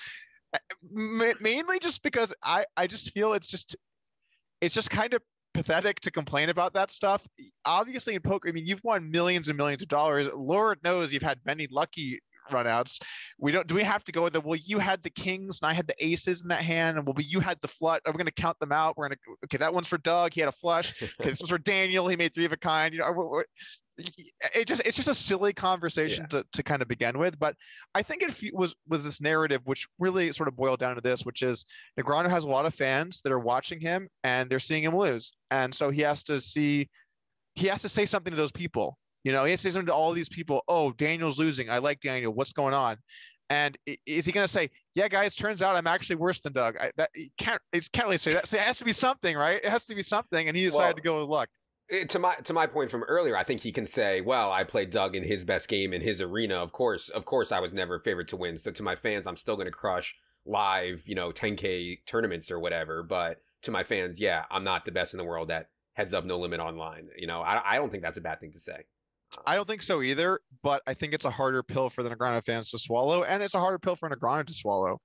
Speaker 2: mainly just because I just feel it's just kind of pathetic to complain about that stuff. Obviously in poker, I mean, you've won millions and millions of dollars. Lord knows you've had many lucky runouts. Do we have to go with the, well, you had the kings and I had the aces in that hand, and you had the flush. Are we going to count them out? Okay, that one's for Doug. He had a flush. Okay, this one's for Daniel. He made 3 of a kind. You know, it's just a silly conversation
Speaker 1: Yeah.
Speaker 2: to kind of begin with. But I think it was this narrative which really sort of boiled down to this, which is Negreanu has a lot of fans that are watching him and they're seeing him lose, and so he has to say something to those people. He has to say something to all these people. Oh, Daniel's losing. I like Daniel. What's going on? And is he going to say, yeah, guys, turns out I'm actually worse than Doug? He can't really say that. So it has to be something, right? It has to be something. And he decided to go with luck.
Speaker 1: To my point from earlier, I think he can say, well, I played Doug in his best game in his arena. Of course, I was never favored to win. So to my fans, I'm still going to crush live, 10K tournaments or whatever. But to my fans, yeah, I'm not the best in the world at heads up, no limit online. I don't think that's a bad thing to say.
Speaker 2: I don't think so either, but I think it's a harder pill for the Negreanu fans to swallow, and it's a harder pill for Negreanu to swallow.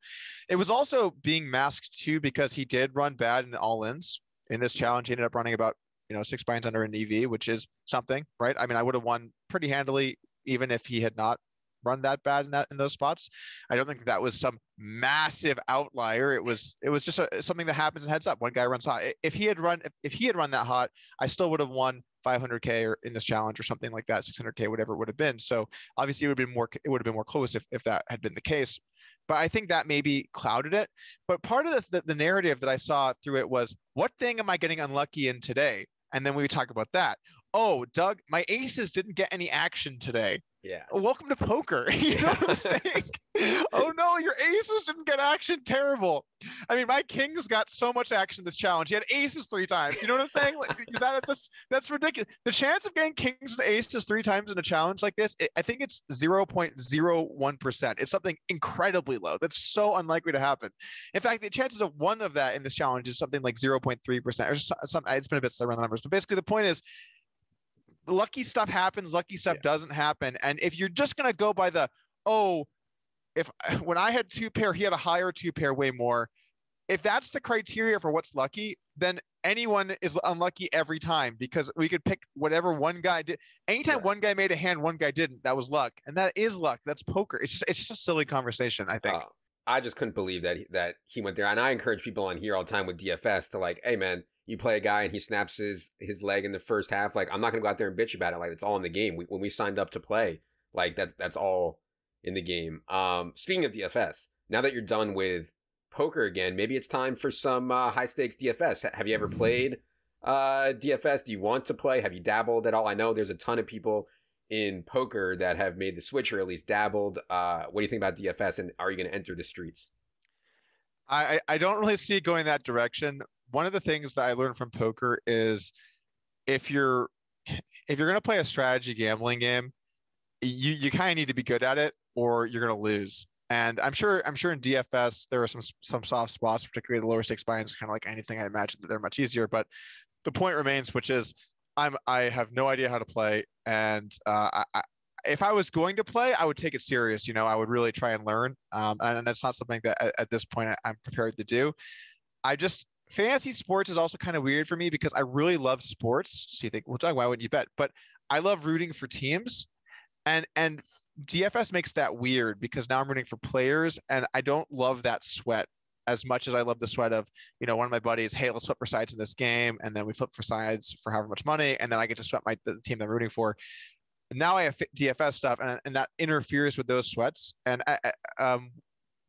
Speaker 2: It was also being masked too because he did run bad in the all-ins in this challenge. He ended up running about 6 binds under an EV, which is something, right? I mean, I would have won pretty handily even if he had not run that bad in those spots. I don't think that was some massive outlier. It was just something that happens in heads up. One guy runs hot. If he had run that hot, I still would have won 500K or in this challenge or something like that, 600K, whatever it would have been. So obviously it would have been more close if that had been the case. But I think that maybe clouded it. But part of the narrative that I saw through it was, what thing am I getting unlucky in today? And then we would talk about that. Oh, Doug, my aces didn't get any action today.
Speaker 1: Yeah.
Speaker 2: Welcome to poker. You know what I'm saying? Oh no, your aces didn't get action. Terrible. I mean, my kings got so much action this challenge. He had aces 3 times. You know what I'm saying? That's ridiculous. The chance of getting kings and aces 3 times in a challenge like this, I think it's 0.01%. It's something incredibly low. That's so unlikely to happen. In fact, the chances of one of that in this challenge is something like 0.3%. Or something. It's been a bit slow around the numbers, but basically the point is, lucky stuff happens, lucky stuff doesn't happen. And if you're just going to go by when I had 2 pair, he had a higher 2 pair way more. If that's the criteria for what's lucky, then anyone is unlucky every time, because we could pick whatever one guy did. Anytime one guy made a hand, one guy didn't, that was luck. And that is luck. That's poker. It's just a silly conversation, I think.
Speaker 1: I just couldn't believe that he went there. And I encourage people on here all the time with DFS to hey man, you play a guy and he snaps his leg in the first half. I'm not going to go out there and bitch about it. It's all in the game. When we signed up to play, that's all in the game. Speaking of DFS, now that you're done with poker again, maybe it's time for some high stakes DFS. Have you ever played DFS? Do you want to play? Have you dabbled at all? I know there's a ton of people in poker that have made the switch or at least dabbled. What do you think about DFS, and are you going to enter the streets?
Speaker 2: I don't really see it going that direction. One of the things that I learned from poker is if you're going to play a strategy gambling game, you kind of need to be good at it or you're going to lose. And I'm sure in DFS there are some soft spots, particularly the lower 6 binds, kind of like anything. I imagine that they're much easier, but the point remains, which is I have no idea how to play, and if I was going to play, I would take it serious. I would really try and learn, and that's not something that at this point I'm prepared to do. Fantasy sports is also kind of weird for me because I really love sports. So you think, well, Doug, why wouldn't you bet? But I love rooting for teams, and DFS makes that weird because now I'm rooting for players, and I don't love that sweat as much as I love the sweat of, one of my buddies, hey, let's flip for sides in this game, and then we flip for sides for however much money, and then I get to sweat the team I'm rooting for. Now I have DFS stuff, and that interferes with those sweats. And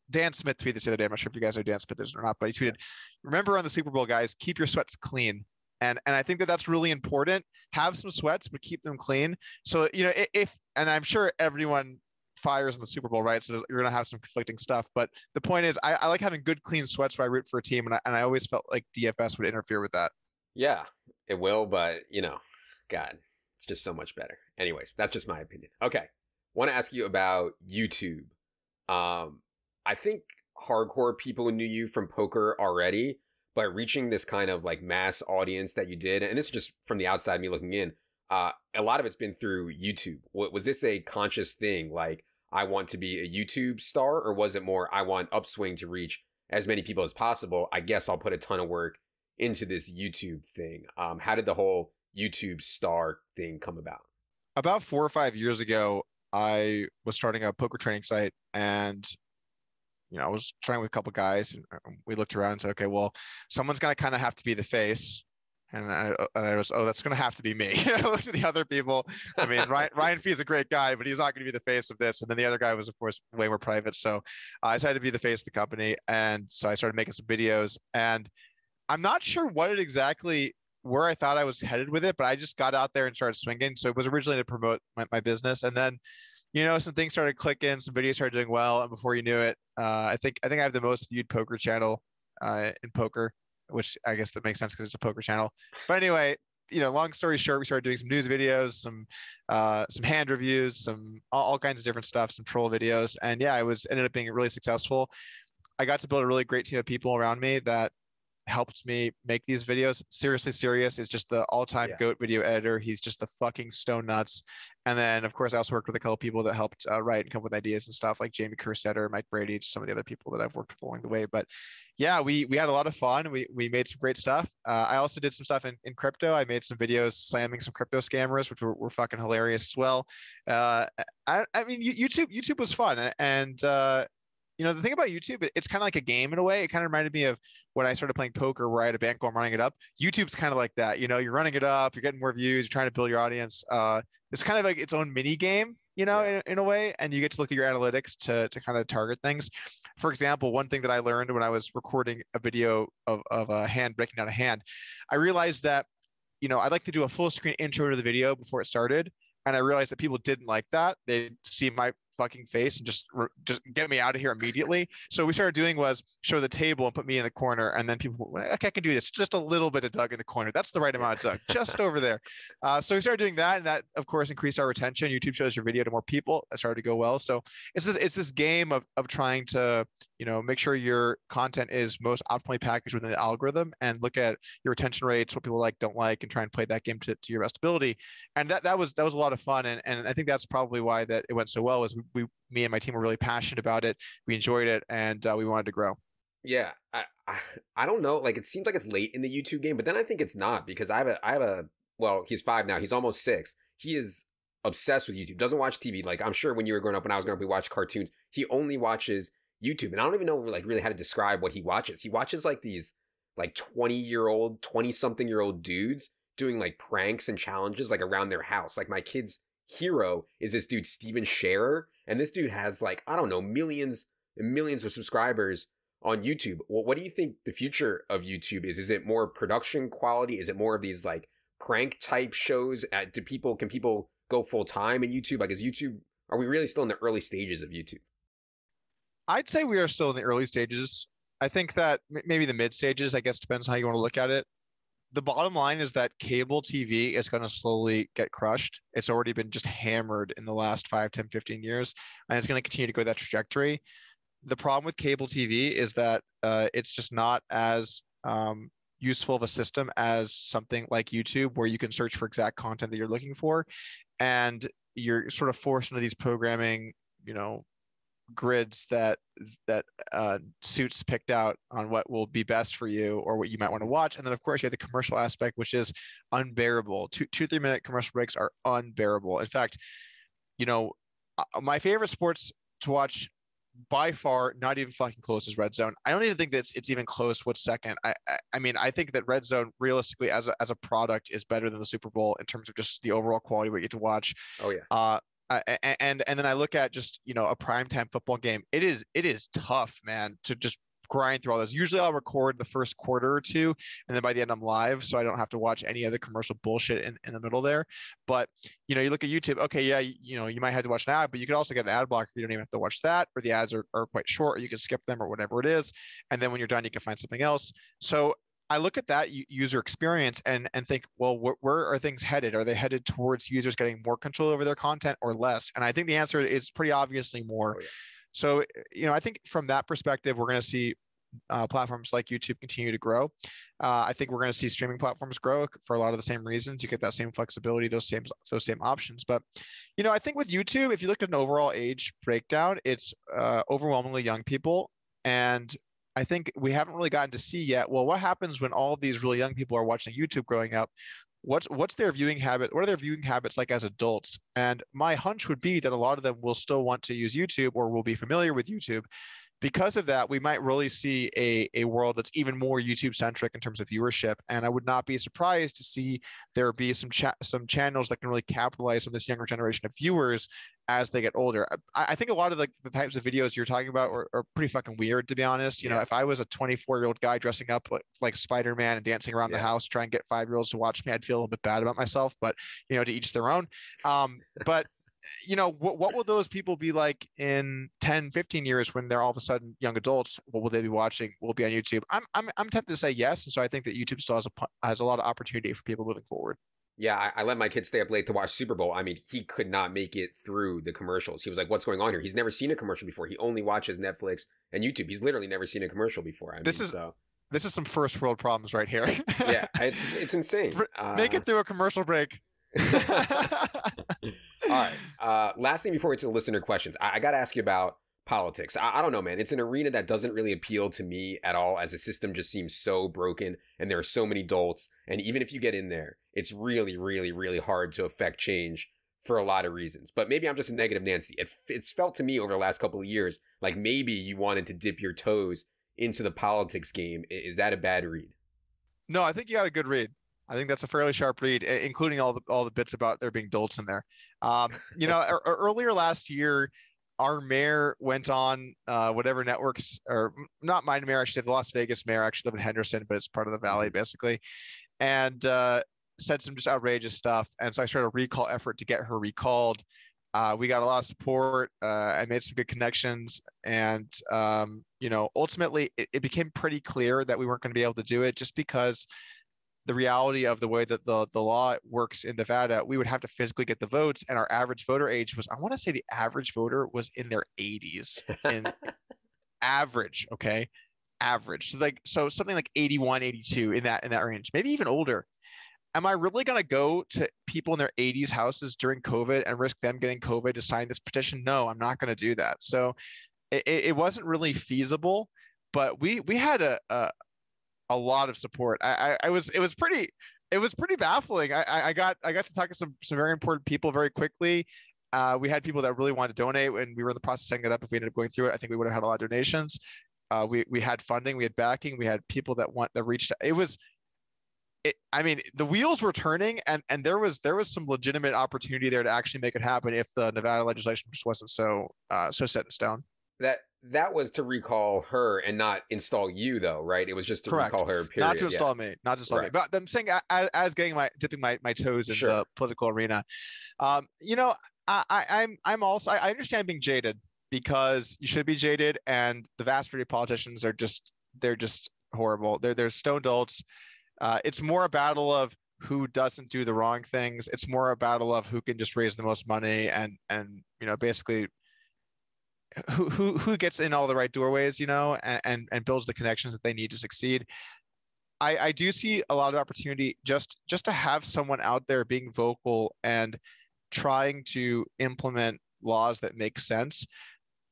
Speaker 2: Dan Smith tweeted this the other day. I'm not sure if you guys know Dan Smith is or not, but he tweeted, remember on the Super Bowl, guys, keep your sweats clean. And I think that's really important. Have some sweats, but keep them clean. So, and I'm sure everyone fires in the Super Bowl, right? So you're going to have some conflicting stuff. But the point is, I like having good, clean sweats where I root for a team. And I always felt like DFS would interfere with that.
Speaker 1: Yeah, it will. But, God, it's just so much better. Anyways, that's just my opinion. Okay. Want to ask you about YouTube. I think hardcore people knew you from poker already, but reaching this kind of mass audience that you did, and this is just from the outside, me looking in, a lot of it's been through YouTube. Was this a conscious thing? I want to be a YouTube star, or was it more, I want Upswing to reach as many people as possible? I guess I'll put a ton of work into this YouTube thing. How did the whole YouTube star thing come about?
Speaker 2: About 4 or 5 years ago, I was starting a poker training site, and I was trying with a couple guys, and we looked around and said, okay, well, someone's going to kind of have to be the face. And I was, oh, that's going to have to be me. I looked at the other people. I mean, Ryan Fee is a great guy, but he's not going to be the face of this. And then the other guy was, of course, way more private. So I decided to be the face of the company. And so I started making some videos. And I'm not sure where I thought I was headed with it, but I just got out there and started swinging. So it was originally to promote my business. And then, some things started clicking, some videos started doing well. And before you knew it, I think I have the most viewed poker channel in poker, which I guess that makes sense because it's a poker channel. But anyway, long story short, we started doing some news videos, some hand reviews, some all kinds of different stuff, some troll videos. And yeah, ended up being really successful. I got to build a really great team of people around me that helped me make these videos. Seriously Serious is just the all-time GOAT video editor. He's just the fucking stone nuts. And then, of course, I also worked with a couple of people that helped write and come up with ideas and stuff, like Jamie Kerstetter, Mike Brady, just some of the other people that I've worked with along the way. But yeah, we had a lot of fun. We made some great stuff. I also did some stuff in crypto. I made some videos slamming some crypto scammers, which were fucking hilarious as well. I mean, YouTube was fun. And the thing about YouTube, it's kind of like a game in a way. It kind of reminded me of when I started playing poker, where I had a bankroll, I'm running it up. YouTube's kind of like that. You're running it up, you're getting more views, you're trying to build your audience. It's kind of like its own mini game, in a way, and you get to look at your analytics to kind of target things. For example, one thing that I learned when I was recording a video of a hand breaking down a hand, I realized that, I'd like to do a full screen intro to the video before it started. And I realized that people didn't like that. They'd see my fucking face and just get me out of here immediately. So what we started doing was show the table and put me in the corner, and then people were like, okay, I can do this. Just a little bit of Doug in the corner. That's the right amount of Doug, just over there. So we started doing that, and that, of course, increased our retention. YouTube shows your video to more people. That started to go well. So it's this game of trying to make sure your content is most optimally packaged within the algorithm, and look at your retention rates, what people like, don't like, and try and play that game to your best ability. And that was a lot of fun, and I think that's probably why that it went so well. Was me and my team were really passionate about it. We enjoyed it, and we wanted to grow.
Speaker 1: Yeah, I don't know. Like, it seems like it's late in the YouTube game, but then I think it's not, because I have a well, he's 5 now. He's almost 6. He is obsessed with YouTube. Doesn't watch TV. Like, I'm sure when you were growing up, when I was growing up, we watched cartoons. He only watches YouTube, and I don't even know like really how to describe what he watches. He watches like these like 20-something-year-old dudes doing like pranks and challenges like around their house. Like, my kid's hero is this dude Steven Scherer, and this dude has like, I don't know, millions and millions of subscribers on YouTube. Well, what do you think the future of YouTube is? Is it more production quality? Is it more of these like prank type shows? Can people go full time in YouTube? Like, are we really still in the early stages of YouTube?
Speaker 2: I'd say we are still in the early stages. I think that maybe the mid stages, I guess, depends on how you want to look at it. The bottom line is that cable TV is going to slowly get crushed. It's already been just hammered in the last 5, 10, 15 years, and it's going to continue to go that trajectory. The problem with cable TV is that it's just not as useful of a system as something like YouTube, where you can search for exact content that you're looking for, and you're sort of forced into these programming, grids that suits picked out on what will be best for you or what you might want to watch. And then, of course, you have the commercial aspect, which is unbearable. 2-3 minute commercial breaks are unbearable. In fact, my favorite sports to watch by far, not even fucking close, is Red Zone. I don't even think that it's even close what's second. I mean, I think that Red Zone realistically as a product is better than the Super Bowl in terms of just the overall quality of what you get to watch.
Speaker 1: Oh yeah.
Speaker 2: And then I look at just a primetime football game. It is tough, man, to just grind through all this. Usually I'll record the first quarter or two, and then by the end I'm live, so I don't have to watch any other commercial bullshit in the middle there. But you look at YouTube, okay, yeah, you might have to watch an ad, but you could also get an ad blocker. You don't even have to watch that, or the ads are quite short, or you can skip them, or whatever it is. And then when you're done, you can find something else. So I look at that user experience and think, well, where are things headed? Are they headed towards users getting more control over their content or less? And I think the answer is pretty obviously more. Oh, yeah. So, I think from that perspective, we're going to see platforms like YouTube continue to grow. I think we're going to see streaming platforms grow for a lot of the same reasons. You get that same flexibility, those same options. But, I think with YouTube, if you look at an overall age breakdown, it's overwhelmingly young people. And I think we haven't really gotten to see yet, well, what happens when all of these really young people are watching YouTube growing up? What's their viewing habit? What are their viewing habits like as adults? And my hunch would be that a lot of them will still want to use YouTube or will be familiar with YouTube. because of that, we might really see a world that's even more YouTube centric in terms of viewership. And I would not be surprised to see there be some channels that can really capitalize on this younger generation of viewers as they get older. I think a lot of the types of videos you're talking about are pretty fucking weird, to be honest. You know, if I was a 24-year-old guy dressing up like Spider-Man and dancing around the house, trying to get 5-year-olds to watch me, I'd feel a little bit bad about myself, but you know, to each their own. But you know, what will those people be like in 10, 15 years when they're all of a sudden young adults? What will they be watching? Will be on YouTube? I'm tempted to say yes. And so I think that YouTube still has a lot of opportunity for people moving forward.
Speaker 1: Yeah, I let my kid stay up late to watch Super Bowl. I mean, he could not make it through the commercials. He was like, what's going on here? He's never seen a commercial before. He only watches Netflix and YouTube. He's literally never seen a commercial before. This
Speaker 2: is some first world problems right here.
Speaker 1: Yeah, it's insane.
Speaker 2: Make it through a commercial break.
Speaker 1: All right. Last thing before we get to the listener questions, I got to ask you about politics. I don't know, man. It's an arena that doesn't really appeal to me at all, as the system just seems so broken and there are so many dolts. And even if you get in there, it's really, really, really hard to affect change for a lot of reasons. But maybe I'm just a negative Nancy. It's felt to me over the last couple of years like maybe you wanted to dip your toes into the politics game. Is that a bad read?
Speaker 2: No, I think you got a good read. I think that's a fairly sharp read, including all the bits about there being dolts in there. You know, earlier last year, our mayor went on whatever networks, or not my mayor, actually, the Las Vegas mayor, actually live in Henderson, but it's part of the Valley basically, and said some just outrageous stuff. And so I started a recall effort to get her recalled. We got a lot of support. I made some good connections, and you know, ultimately, it became pretty clear that we weren't going to be able to do it just because the reality of the way that the law works in Nevada, we would have to physically get the votes, and our average voter age was, I want to say the average voter was in their 80s in average. Okay. Average. So something like 81, 82 in that range, maybe even older. Am I really going to go to people in their 80s houses during COVID and risk them getting COVID to sign this petition? No, I'm not going to do that. So it wasn't really feasible, but we had a lot of support. It was pretty baffling. I got to talk to some very important people very quickly. We had people that really wanted to donate, and we were in the process of setting it up. If we ended up going through it, I think we would have had a lot of donations. We had funding, we had backing, we had people that reached out. I mean, the wheels were turning, and there was some legitimate opportunity there to actually make it happen if the Nevada legislation just wasn't so set in stone.
Speaker 1: That was to recall her and not install you, though, right? It was just to recall her, period.
Speaker 2: Not to install me. But I'm saying as dipping my toes in the political arena. You know, I'm also, I understand being jaded, because you should be jaded, and the vast majority of politicians they're just horrible. They're stone dolts. It's more a battle of who doesn't do the wrong things. It's more a battle of who can just raise the most money and you know, basically who gets in all the right doorways, you know, and builds the connections that they need to succeed. I do see a lot of opportunity just to have someone out there being vocal and trying to implement laws that make sense.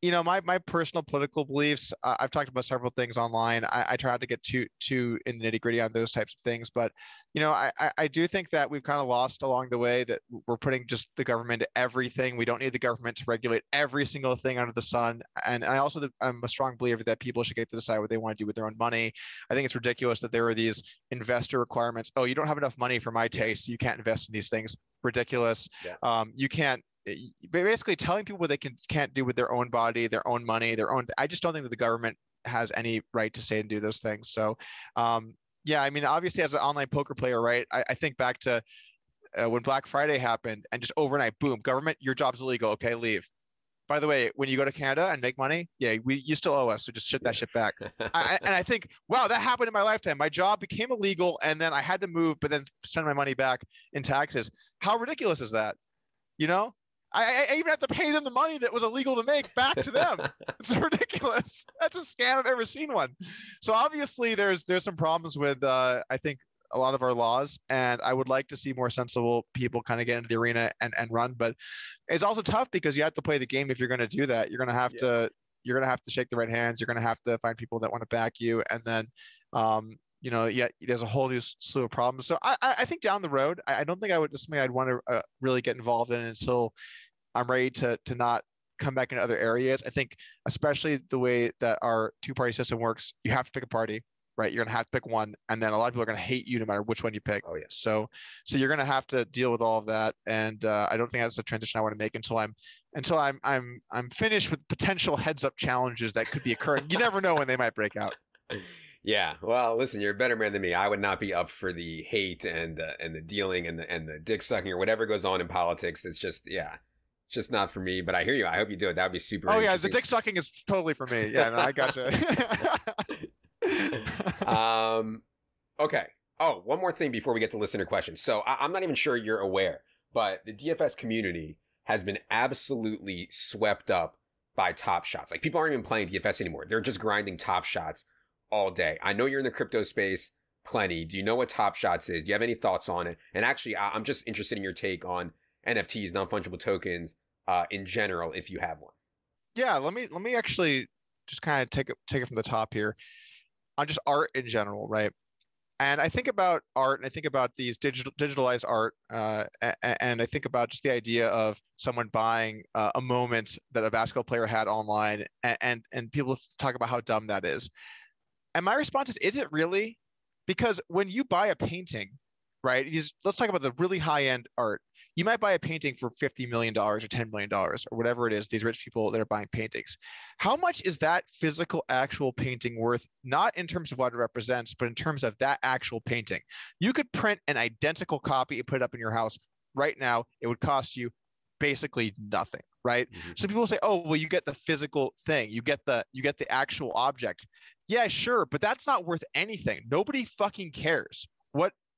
Speaker 2: You know, my personal political beliefs, I've talked about several things online. I try not to get too in the nitty gritty on those types of things, but you know, I do think that we've kind of lost along the way, that we're putting just the government to everything. We don't need the government to regulate every single thing under the sun. And I'm a strong believer that people should get to decide what they want to do with their own money. I think it's ridiculous that there are these investor requirements. Oh, you don't have enough money for my taste, so you can't invest in these things. Ridiculous. Yeah. You can't. Basically telling people what they can't do with their own body, their own money, I just don't think that the government has any right to say and do those things. So, yeah, I mean, obviously as an online poker player, right, I think back to when Black Friday happened, and just overnight, boom, government, your job's illegal. Okay, leave. By the way, when you go to Canada and make money, yeah, you still owe us, so just ship that shit back. I think, wow, that happened in my lifetime. My job became illegal, and then I had to move, but then send my money back in taxes. How ridiculous is that? You know? I even have to pay them the money that was illegal to make back to them. It's ridiculous. That's a scam. I've ever seen one. So obviously there's some problems with, I think, a lot of our laws, and I would like to see more sensible people kind of get into the arena and run. But it's also tough because you have to play the game. If you're going to do that, you're going to have to shake the right hands. You're going to have to find people that want to back you. And then, you know, yeah, there's a whole new slew of problems. So I think down the road, I don't think it's something I'd want to really get involved in until I'm ready to not come back into other areas. I think especially the way that our two-party system works, you have to pick a party, right? You're gonna have to pick one, and then a lot of people are gonna hate you no matter which one you pick.
Speaker 1: Oh yeah.
Speaker 2: So you're gonna have to deal with all of that, and I don't think that's a transition I want to make until I'm finished with potential heads-up challenges that could be occurring. You never know when they might break out.
Speaker 1: Yeah, well, listen, you're a better man than me. I would not be up for the hate and the dealing and the dick sucking or whatever goes on in politics. It's just it's just not for me. But I hear you. I hope you do it. That would be super.
Speaker 2: Oh yeah, the dick sucking is totally for me. Yeah, no, I gotcha.
Speaker 1: Okay. Oh, one more thing before we get to listener questions. So I'm not even sure you're aware, but the DFS community has been absolutely swept up by Top Shots. Like, people aren't even playing DFS anymore. They're just grinding Top Shots all day. I know you're in the crypto space plenty. Do you know what Top Shots is? Do you have any thoughts on it? And actually, I'm just interested in your take on NFTs, non-fungible tokens, in general, if you have one.
Speaker 2: Yeah, let me actually just kind of take it from the top here on just art in general, right? And I think about art, and I think about these digitalized art, and I think about just the idea of someone buying a moment that a basketball player had online, and people talk about how dumb that is. And my response is it really? Because when you buy a painting, right? Let's talk about the really high-end art. You might buy a painting for $50 million or $10 million or whatever it is, these rich people that are buying paintings. How much is that physical actual painting worth, not in terms of what it represents, but in terms of that actual painting? You could print an identical copy and put it up in your house right now. It would cost you basically nothing, right? Mm-hmm. So people say, oh, well, you get the physical thing. You get the actual object. Yeah, sure, but that's not worth anything. Nobody fucking cares.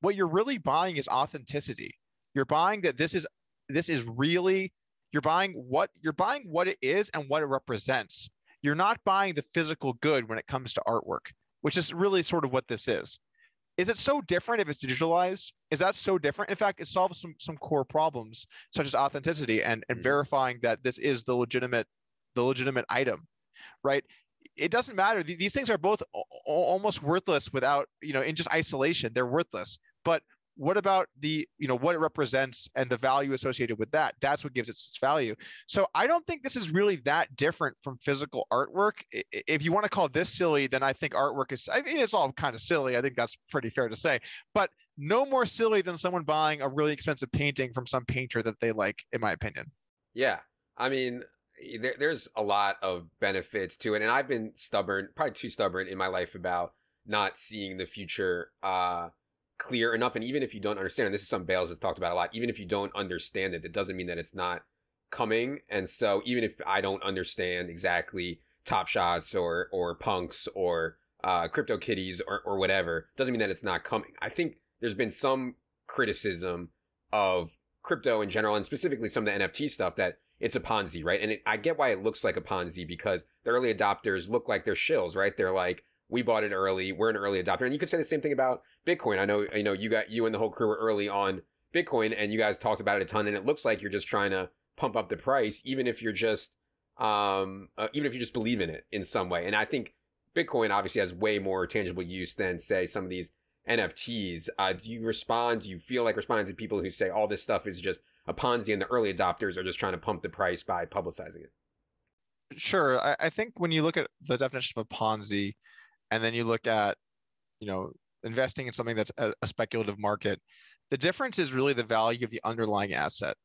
Speaker 2: What you're really buying is authenticity. You're buying that this is really, you're buying what it is and what it represents. You're not buying the physical good when it comes to artwork, which is really sort of what this is. Is it so different if it's digitalized? Is that so different? In fact, it solves some core problems such as authenticity and verifying that this is the legitimate item, right? It doesn't matter. These things are both almost worthless without, in just isolation, they're worthless. But what about what it represents and the value associated with that? That's what gives it its value. So I don't think this is really that different from physical artwork. If you want to call this silly, then I think artwork is, it's all kind of silly. I think that's pretty fair to say, but no more silly than someone buying a really expensive painting from some painter that they like, in my opinion.
Speaker 1: Yeah. I mean, there's a lot of benefits to it. And I've been stubborn, probably too stubborn in my life about not seeing the future, clear enough. And even if you don't understand, and this is something Bales has talked about a lot, even if you don't understand it, that doesn't mean that it's not coming. And so even if I don't understand exactly Top Shots or Punks or Crypto Kitties or whatever, doesn't mean that it's not coming. I think there's been some criticism of crypto in general, and specifically some of the NFT stuff, that it's a Ponzi, right? And I get why it looks like a Ponzi, because the early adopters look like they're shills, right? They're like, we bought it early, we're an early adopter. And you could say the same thing about Bitcoin. I know you and the whole crew were early on Bitcoin, and you guys talked about it a ton, and it looks like you're just trying to pump up the price, even if you just believe in it in some way. And I think Bitcoin obviously has way more tangible use than, say, some of these NFTs. Do you feel like responding to people who say all this stuff is just a Ponzi and the early adopters are just trying to pump the price by publicizing it?
Speaker 2: Sure. I think when you look at the definition of a Ponzi, and then you look at, investing in something that's a speculative market, the difference is really the value of the underlying asset.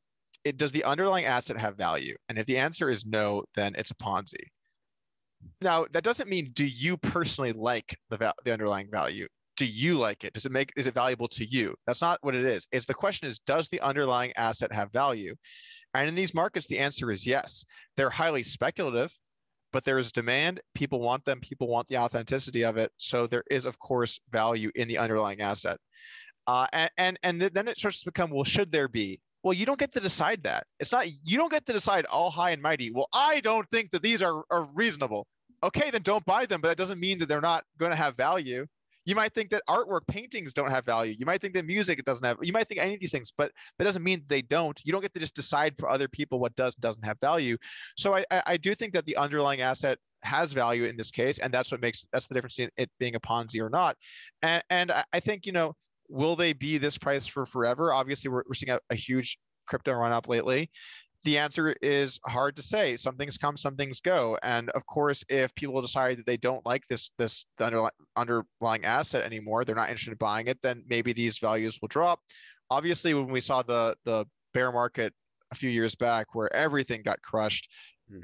Speaker 2: Does the underlying asset have value? And if the answer is no, then it's a Ponzi. Now, that doesn't mean, do you personally like the underlying value? Do you like it? Is it valuable to you? That's not what it is. The question is, does the underlying asset have value? And in these markets, the answer is yes. They're highly speculative, but there is demand. People want them. People want the authenticity of it. So there is, of course, value in the underlying asset. And then it starts to become, well, should there be? Well, you don't get to decide that. You don't get to decide all high and mighty. Well, I don't think that these are reasonable. Okay, then don't buy them, but that doesn't mean that they're not going to have value. You might think that artwork, paintings don't have value. You might think that music, you might think any of these things, but that doesn't mean they don't. You don't get to just decide for other people what does and doesn't have value. So I do think that the underlying asset has value in this case, and that's the difference in it being a Ponzi or not. And I think, will they be this price for forever? Obviously, we're seeing a huge crypto run up lately. the answer is hard to say. Some things come, some things go. And of course, if people decide that they don't like the underlying asset anymore, they're not interested in buying it, then maybe these values will drop. Obviously, when we saw the bear market a few years back where everything got crushed,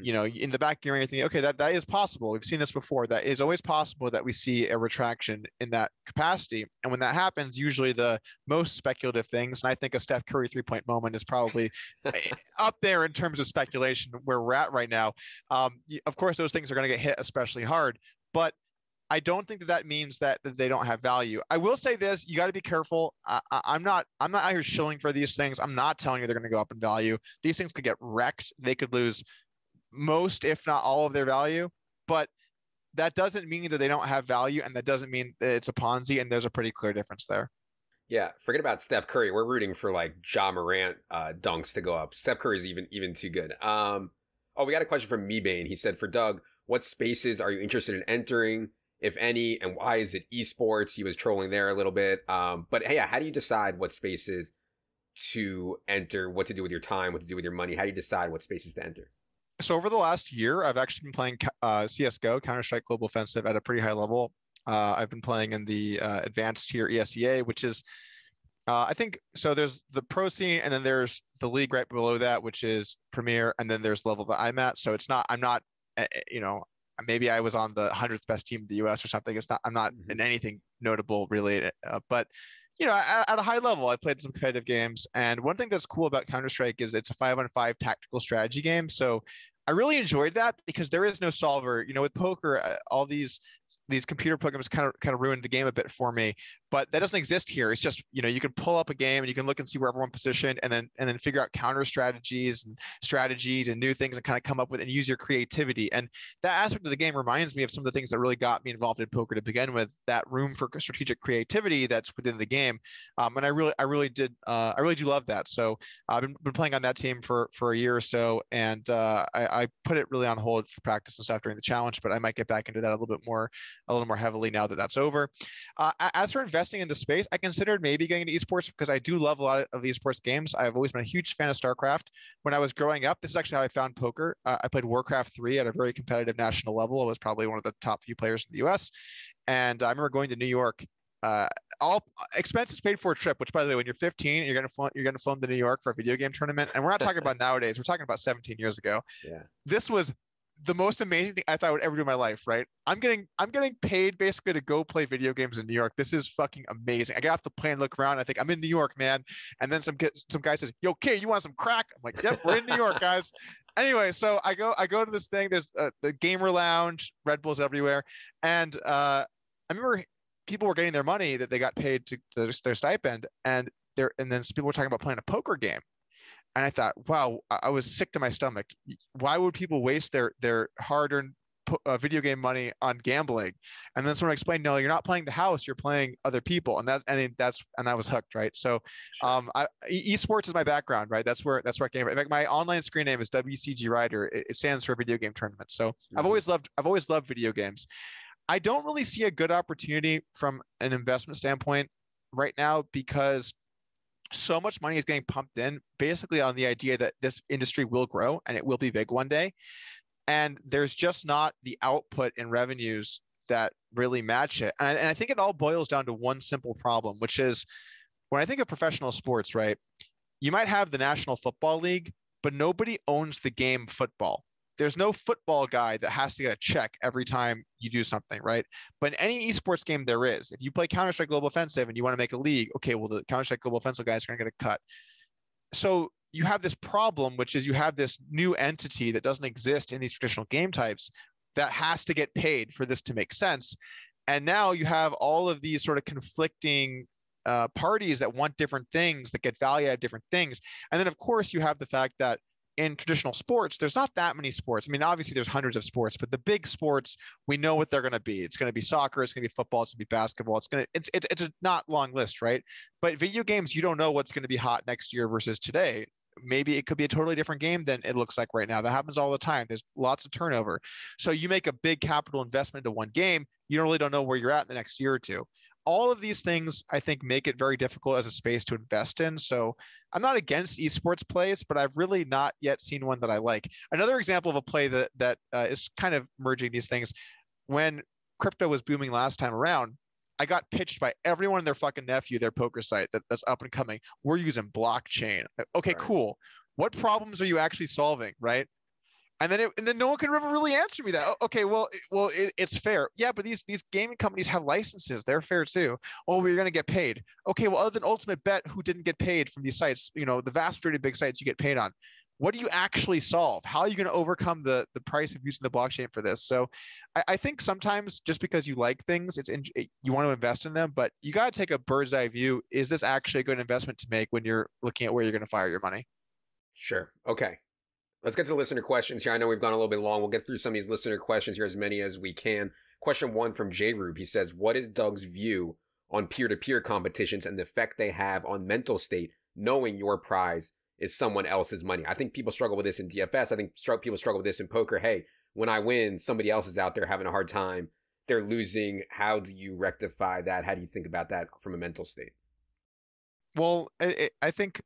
Speaker 2: in the back of your mind, you're thinking, okay, that is possible. We've seen this before. That is always possible that we see a retraction in that capacity. And when that happens, usually the most speculative things, and I think a Steph Curry 3-point moment is probably up there in terms of speculation where we're at right now. Of course, those things are going to get hit especially hard, but I don't think that means that they don't have value. I will say this: you got to be careful. I'm not out here shilling for these things. I'm not telling you they're going to go up in value. These things could get wrecked. They could lose most, if not all, of their value, but that doesn't mean that they don't have value, and that doesn't mean that it's a Ponzi, and there's a pretty clear difference there.
Speaker 1: Yeah, forget about Steph Curry. We're rooting for like Ja Morant dunks to go up. Steph Curry is even too good. We got a question from Mebane. He said, for Doug, what spaces are you interested in entering, if any, and why is it esports? He was trolling there a little bit. But hey, how do you decide what spaces to enter, what to do with your time, what to do with your money? How do you decide what spaces to enter?
Speaker 2: So over the last year, I've actually been playing CSGO, Counter-Strike Global Offensive, at a pretty high level. I've been playing in the advanced tier ESEA, which is, I think, so there's the pro scene, and then there's the league right below that, which is Premier, and then there's level that I'm at. So I'm not, maybe I was on the 100th best team in the US or something. I'm not in anything notable really, but at a high level, I played some competitive games. And one thing that's cool about Counter-Strike is it's a 5-on-5 tactical strategy game. So I really enjoyed that because there is no solver. With poker, all these computer programs kind of ruined the game a bit for me, but that doesn't exist here. It's just, you can pull up a game and you can look and see where everyone positioned, and then figure out counter strategies and new things, and kind of come up with and use your creativity. And that aspect of the game reminds me of some of the things that really got me involved in poker to begin with, that room for strategic creativity that's within the game. And I really do love that. So I've been playing on that team for a year or so, and I put it really on hold for practice and stuff during the challenge, but I might get back into that a little more heavily now that that's over. As for investing in the space, I considered maybe getting into esports because I do love a lot of esports games. I've always been a huge fan of StarCraft. When I was growing up, this is actually how I found poker. I played Warcraft 3 at a very competitive national level. I was probably one of the top few players in the US. And I remember going to New York, all expenses paid for a trip, which, by the way, when you're 15 and you're going to flown to New York for a video game tournament, and we're not talking about nowadays, we're talking about 17 years ago.
Speaker 1: Yeah.
Speaker 2: This was the most amazing thing I thought I would ever do in my life, right? I'm getting paid basically to go play video games in New York. This is fucking amazing. I get off the plane, look around, I think I'm in New York, man. And then some guy says, "Yo, Kay, you want some crack?" I'm like, "Yep, we're in New York, guys." Anyway, so I go to this thing. There's the gamer lounge, Red Bulls everywhere, and I remember people were getting their money that they got paid to their stipend, and then people were talking about playing a poker game. And I thought, wow, I was sick to my stomach. Why would people waste their hard-earned video game money on gambling? And then someone explained, no, you're not playing the house, you're playing other people. And I was hooked, right? So, esports is my background, right? That's where I came from. In fact, my online screen name is WCG Rider. It stands for video game tournament. So I've always loved video games. I don't really see a good opportunity from an investment standpoint right now because so much money is getting pumped in basically on the idea that this industry will grow and it will be big one day. And there's just not the output in revenues that really match it. And I think it all boils down to one simple problem, which is when I think of professional sports, right, you might have the National Football League, but nobody owns the game football. There's no football guy that has to get a check every time you do something, right? But in any esports game there is. If you play Counter-Strike Global Offensive and you want to make a league, okay, well, the Counter-Strike Global Offensive guys are going to get a cut. So you have this problem, which is you have this new entity that doesn't exist in these traditional game types that has to get paid for this to make sense. And now you have all of these sort of conflicting parties that want different things, that get value out of different things. And then, of course, you have the fact that in traditional sports, there's not that many sports. I mean, obviously there's hundreds of sports, but the big sports, we know what they're going to be. It's going to be soccer. It's going to be football. It's going to be basketball. It's a not long list, right? But video games, you don't know what's going to be hot next year versus today. Maybe it could be a totally different game than it looks like right now. That happens all the time. There's lots of turnover. So you make a big capital investment into one game, you really don't know where you're at in the next year or two. all of these things, I think, make it very difficult as a space to invest in. So I'm not against esports plays, but I've really not yet seen one that I like. Another example of a play that is kind of merging these things, when crypto was booming last time around, I got pitched by everyone and their fucking nephew, their poker site that's up and coming. We're using blockchain. Okay,
Speaker 1: Right.
Speaker 2: cool. What problems are you actually solving, right? And then no one could ever really answer me that. Okay, it's fair. Yeah, but these gaming companies have licenses. They're fair too. Oh, we're going to get paid. Okay, well, other than Ultimate Bet, who didn't get paid from these sites? You know, the vast majority of big sites you get paid on. What do you actually solve? How are you going to overcome the price of using the blockchain for this? So I think sometimes just because you like things, you want to invest in them, but you got to take a bird's eye view. Is this actually a good investment to make when you're looking at where you're going to fire your money?
Speaker 1: Sure. Okay. Let's get to the listener questions here. I know we've gone a little bit long. We'll get through some of these listener questions here, as many as we can. Question 1 from J-Rube. He says, what is Doug's view on peer-to-peer competitions and the effect they have on mental state, knowing your prize is someone else's money? I think people struggle with this in DFS. I think people struggle with this in poker. Hey, when I win, somebody else is out there having a hard time. They're losing. How do you rectify that? How do you think about that from a mental state?
Speaker 2: Well, I think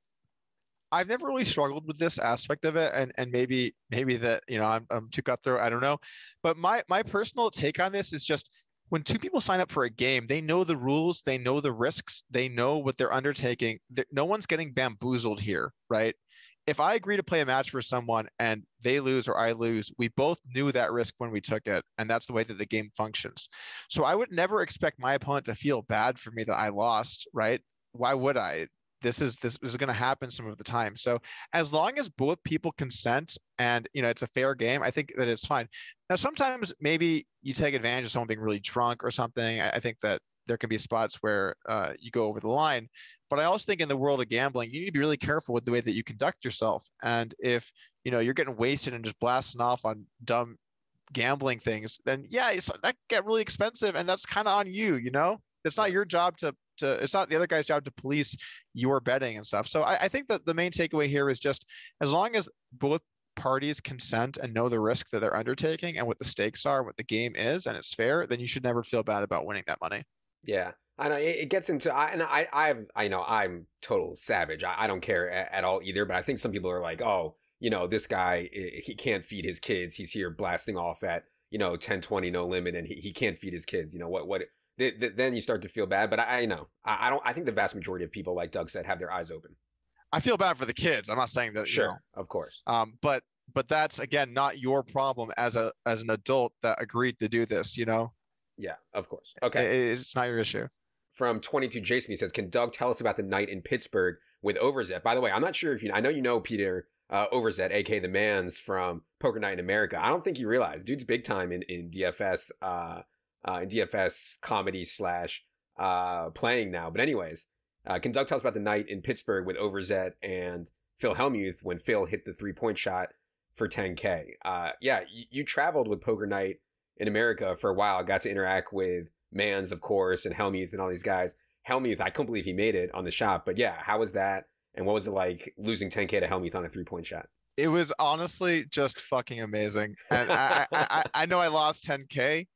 Speaker 2: I've never really struggled with this aspect of it, and maybe that, you know, I'm too cutthroat. I don't know, but my personal take on this is just, when two people sign up for a game, they know the rules, they know the risks, they know what they're undertaking. No one's getting bamboozled here, right? If I agree to play a match for someone and they lose or I lose, we both knew that risk when we took it, and that's the way that the game functions. So I would never expect my opponent to feel bad for me that I lost, right? Why would I? This is going to happen some of the time. So as long as both people consent and, you know, it's a fair game, I think that it's fine. Now, sometimes maybe you take advantage of someone being really drunk or something. I think that there can be spots where you go over the line. But I also think in the world of gambling, you need to be really careful with the way that you conduct yourself. And if, you know, you're getting wasted and just blasting off on dumb gambling things, then yeah, that get really expensive, and that's kind of on you, you know? It's not your job to it's not the other guy's job to police your betting and stuff. So I think that the main takeaway here is just, as long as both parties consent and know the risk that they're undertaking and what the stakes are, what the game is, and it's fair, then you should never feel bad about winning that money.
Speaker 1: Yeah, I know it gets into, I know I'm total savage. I don't care at all either. But I think some people are like, oh, you know, this guy, he can't feed his kids. He's here blasting off at, you know, 10-20 no limit, and he can't feed his kids. You know what? Then you start to feel bad. But I know I think the vast majority of people, like Doug said, have their eyes open.
Speaker 2: I feel bad for the kids. I'm not saying that.
Speaker 1: Sure,
Speaker 2: you know,
Speaker 1: of course.
Speaker 2: But that's, again, not your problem as an adult that agreed to do this. You know.
Speaker 1: Yeah, of course. Okay,
Speaker 2: it's not your issue.
Speaker 1: From 22 Jason, he says, can Doug tell us about the night in Pittsburgh with Overzet? By the way, I'm not sure if I know you know Peter Overzet, aka the Mans from Poker Night in America. I don't think you realize dude's big time in DFS in DFS comedy / playing now. But anyways, can Doug tell us about the night in Pittsburgh with Overzet and Phil Hellmuth when Phil hit the 3-point shot for 10K? Yeah, you traveled with Poker Night in America for a while. I got to interact with Mans, of course, and Hellmuth and all these guys. Hellmuth, I couldn't believe he made it on the shot. But yeah, how was that? And what was it like losing 10K to Hellmuth on a 3-point shot?
Speaker 2: It was honestly just fucking amazing. And I know I lost 10K,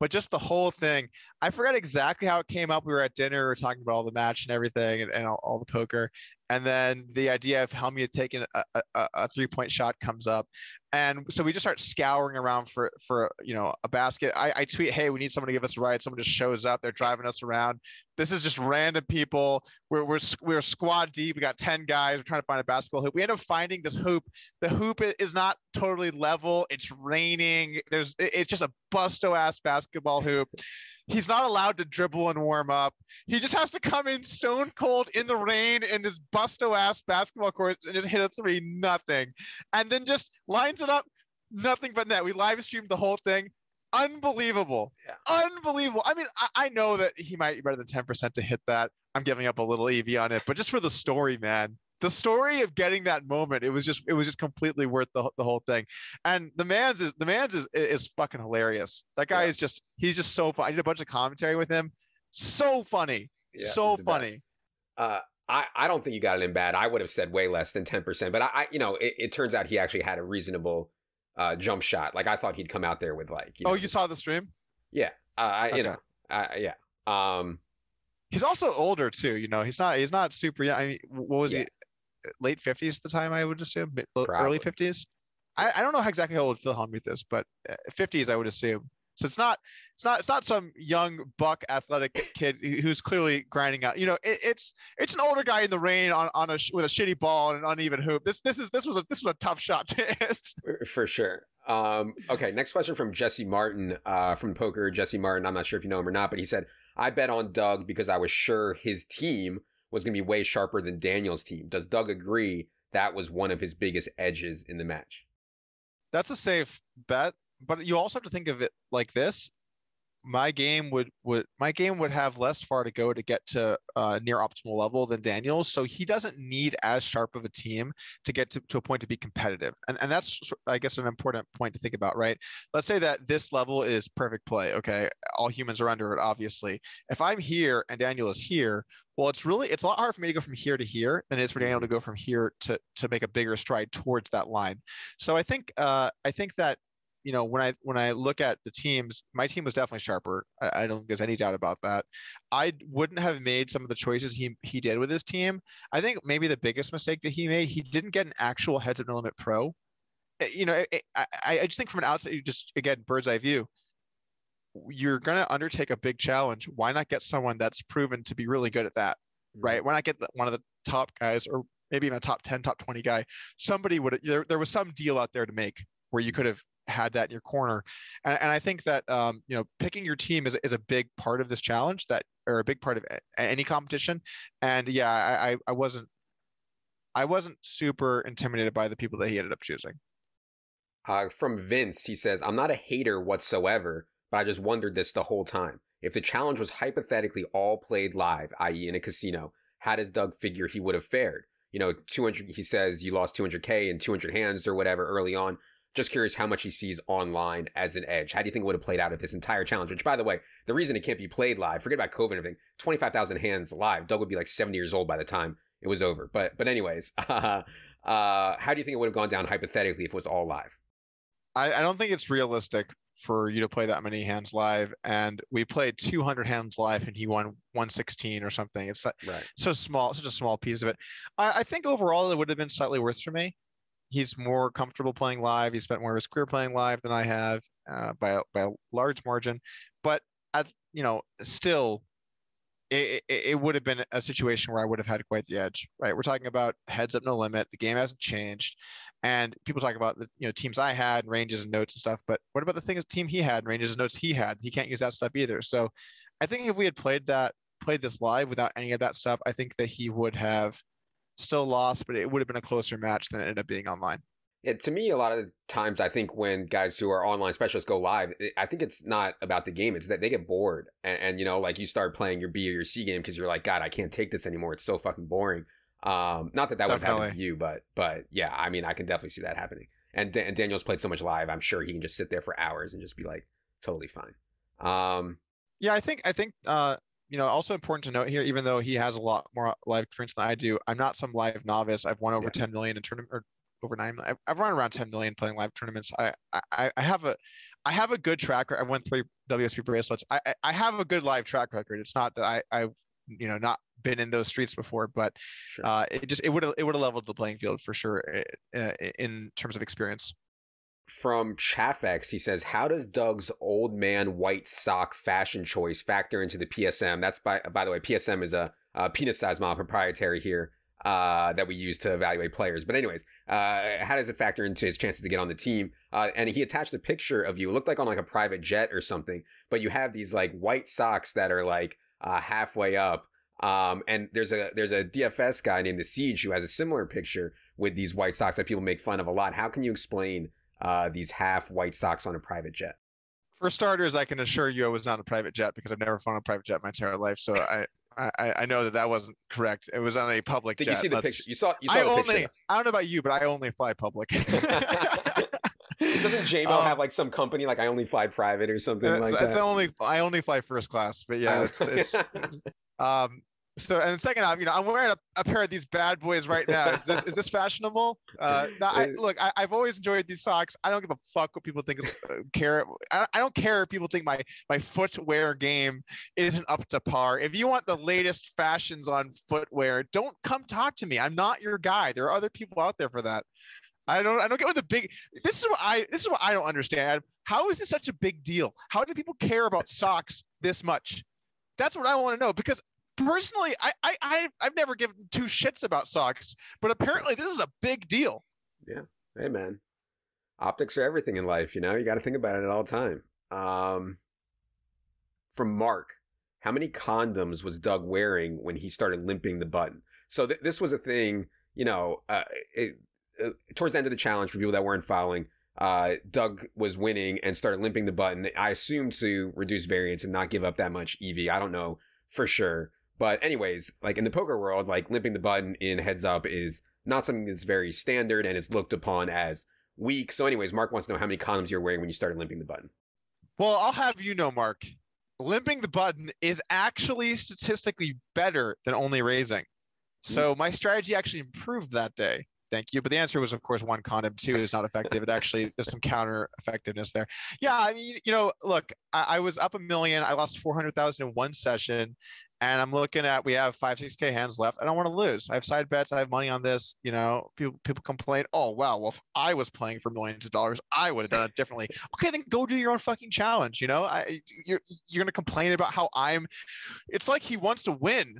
Speaker 2: but just the whole thing, I forgot exactly how it came up. We were at dinner, we were talking about all the match and everything, and all the poker. And then the idea of Hellmuth taking a 3-point shot comes up. And so we just start scouring around for you know, a basket. I tweet, hey, we need someone to give us a ride. Someone just shows up. They're driving us around. This is just random people. We're squad deep. We got 10 guys. We're trying to find a basketball hoop. We end up finding this hoop. The hoop is not totally level. It's raining. It's just a busto-ass basketball hoop. He's not allowed to dribble and warm up. He just has to come in stone cold in the rain in this busto-ass basketball court and just hit a 3-0. And then just lines it up, nothing but net. We live streamed the whole thing. Unbelievable. Yeah. Unbelievable. I mean, I know that he might be better than 10% to hit that. I'm giving up a little EV on it, but just for the story, man. The story of getting that moment, it was just completely worth the whole thing. And the Mans is fucking hilarious. That guy is he's just so fun. I did a bunch of commentary with him. So funny. Yeah, so funny.
Speaker 1: I don't think you got it in bad. I would have said way less than 10%, but I you know, it turns out he actually had a reasonable jump shot. Like I thought he'd come out there with like, you know,
Speaker 2: you saw the stream?
Speaker 1: Yeah. You know, yeah.
Speaker 2: He's also older too. He's not super young. I mean, what was he? Late 50s at the time, I would assume. Early 50s. I don't know exactly how old Phil Hellmuth is, but 50s, I would assume. So it's not some young buck athletic kid who's clearly grinding out. It's an older guy in the rain with a shitty ball and an uneven hoop. This was a tough shot to hit.
Speaker 1: For sure. Okay, next question from Jesse Martin from Poker. Jesse Martin, I'm not sure if you know him or not, but he said, I bet on Doug because I was sure his team was going to be way sharper than Daniel's team. Does Doug agree that was one of his biggest edges in the match?
Speaker 2: That's a safe bet, but you also have to think of it like this. My game would have less far to go to get to near optimal level than Daniel's, so he doesn't need as sharp of a team to get to a point to be competitive, and that's, I guess, an important point to think about, right? Let's say that this level is perfect play. Okay, all humans are under it, obviously. If I'm here and Daniel is here, well, it's a lot harder for me to go from here to here than it is for Daniel to go from here to make a bigger stride towards that line. So I think that, when I look at the teams, my team was definitely sharper. I don't think there's any doubt about that. I wouldn't have made some of the choices he did with his team. I think maybe the biggest mistake that he made, he didn't get an actual heads up no limit pro. I just think from an outside, again, bird's eye view, you're going to undertake a big challenge. Why not get someone that's proven to be really good at that, right? Why not get one of the top guys, or maybe even a top 10, top 20 guy? There was some deal out there to make where you could have had that in your corner. And I think that, picking your team is a big part of this challenge, or a big part of any competition. And yeah, I wasn't super intimidated by the people that he ended up choosing.
Speaker 1: From Vince, he says, I'm not a hater whatsoever, but I just wondered this the whole time. If the challenge was hypothetically all played live, i.e. in a casino, how does Doug figure he would have fared? 200, he says you lost 200K and 200 hands or whatever early on. Just curious how much he sees online as an edge. How do you think it would have played out if this entire challenge, which, by the way, the reason it can't be played live, forget about COVID and everything, 25,000 hands live, Doug would be like 70 years old by the time it was over. But anyways, how do you think it would have gone down hypothetically if it was all live?
Speaker 2: I don't think it's realistic for you to play that many hands live. And we played 200 hands live and he won 116 or something. It's like,
Speaker 1: right.
Speaker 2: Such a small piece of it. I think overall it would have been slightly worse for me. He's more comfortable playing live. He spent more of his career playing live than I have, by a large margin. But still, it would have been a situation where I would have had quite the edge, right? We're talking about heads up, no limit. The game hasn't changed, and people talk about the teams I had and ranges and notes and stuff. But what about the team he had and ranges and notes he had? He can't use that stuff either. So I think if we had played this live without any of that stuff, I think that he would have still lost, but it would have been a closer match than it ended up being online.
Speaker 1: Yeah, to me, a lot of the times, I think when guys who are online specialists go live, I think it's not about the game. It's that they get bored. And like you start playing your B or your C game because you're like, God, I can't take this anymore. It's so fucking boring. Not that would happen to you, but yeah, I mean, I can definitely see that happening. And Daniel's played so much live, I'm sure he can just sit there for hours and just be like, totally fine.
Speaker 2: Yeah, I think also important to note here, even though he has a lot more live experience than I do, I'm not some live novice. I've won over 10 million in tournament, or over 9. I've run around 10 million playing live tournaments. I have a good track record. I won 3 WSB bracelets. I have a good live track record. It's not that I've not been in those streets before, but sure. It would have leveled the playing field for sure in terms of experience.
Speaker 1: From Chaffex, he says, how does Doug's old man white sock fashion choice factor into the PSM? That's by the way, PSM is a penis size model, proprietary here, that we use to evaluate players. But anyways, how does it factor into his chances to get on the team? And he attached a picture of you. It looked like on like a private jet or something, but you have these like white socks that are like halfway up. And there's a DFS guy named The Siege who has a similar picture with these white socks that people make fun of a lot. How can you explain these half white socks on a private jet?
Speaker 2: For starters, I can assure you I was not on a private jet because I've never flown on a private jet my entire life. So I know that wasn't correct. It was on a public jet.
Speaker 1: Did you see the picture? You saw the picture.
Speaker 2: I don't know about you, but I only fly public.
Speaker 1: Doesn't JMO have like some company like I only fly private or something like that?
Speaker 2: I only fly first class, but yeah, it's So, and second off, I'm wearing a pair of these bad boys right now. Is this fashionable? No, I've always enjoyed these socks. I don't give a fuck what people think care. I don't care if people think my footwear game isn't up to par. If you want the latest fashions on footwear, don't come talk to me. I'm not your guy. There are other people out there for that. I don't get what the big. This is what I don't understand. How is this such a big deal? How do people care about socks this much? That's what I want to know, because personally, I've never given two shits about socks, but apparently this is a big deal.
Speaker 1: Yeah. Hey, man. Optics are everything in life, you got to think about it all the time. From Mark, how many condoms was Doug wearing when he started limping the button? So this was a thing, towards the end of the challenge, for people that weren't following, Doug was winning and started limping the button. I assume to reduce variance and not give up that much EV. I don't know for sure. But anyways, like in the poker world, like limping the button in heads up is not something that's very standard, and it's looked upon as weak. So anyways, Mark wants to know how many condoms you're wearing when you started limping the button.
Speaker 2: Well, I'll have you know, Mark, limping the button is actually statistically better than only raising. So my strategy actually improved that day. Thank you. But the answer was, of course, one condom, two is not effective. It actually, there's some counter effectiveness there. Yeah, I mean, look, I was up $1 million. I lost 400,000 in one session. And I'm looking at, we have 5-6K hands left. I don't want to lose. I have side bets. I have money on this. People complain, oh, wow, well, if I was playing for millions of dollars, I would have done it differently. Okay, then go do your own fucking challenge. You're going to complain about how it's like he wants to win.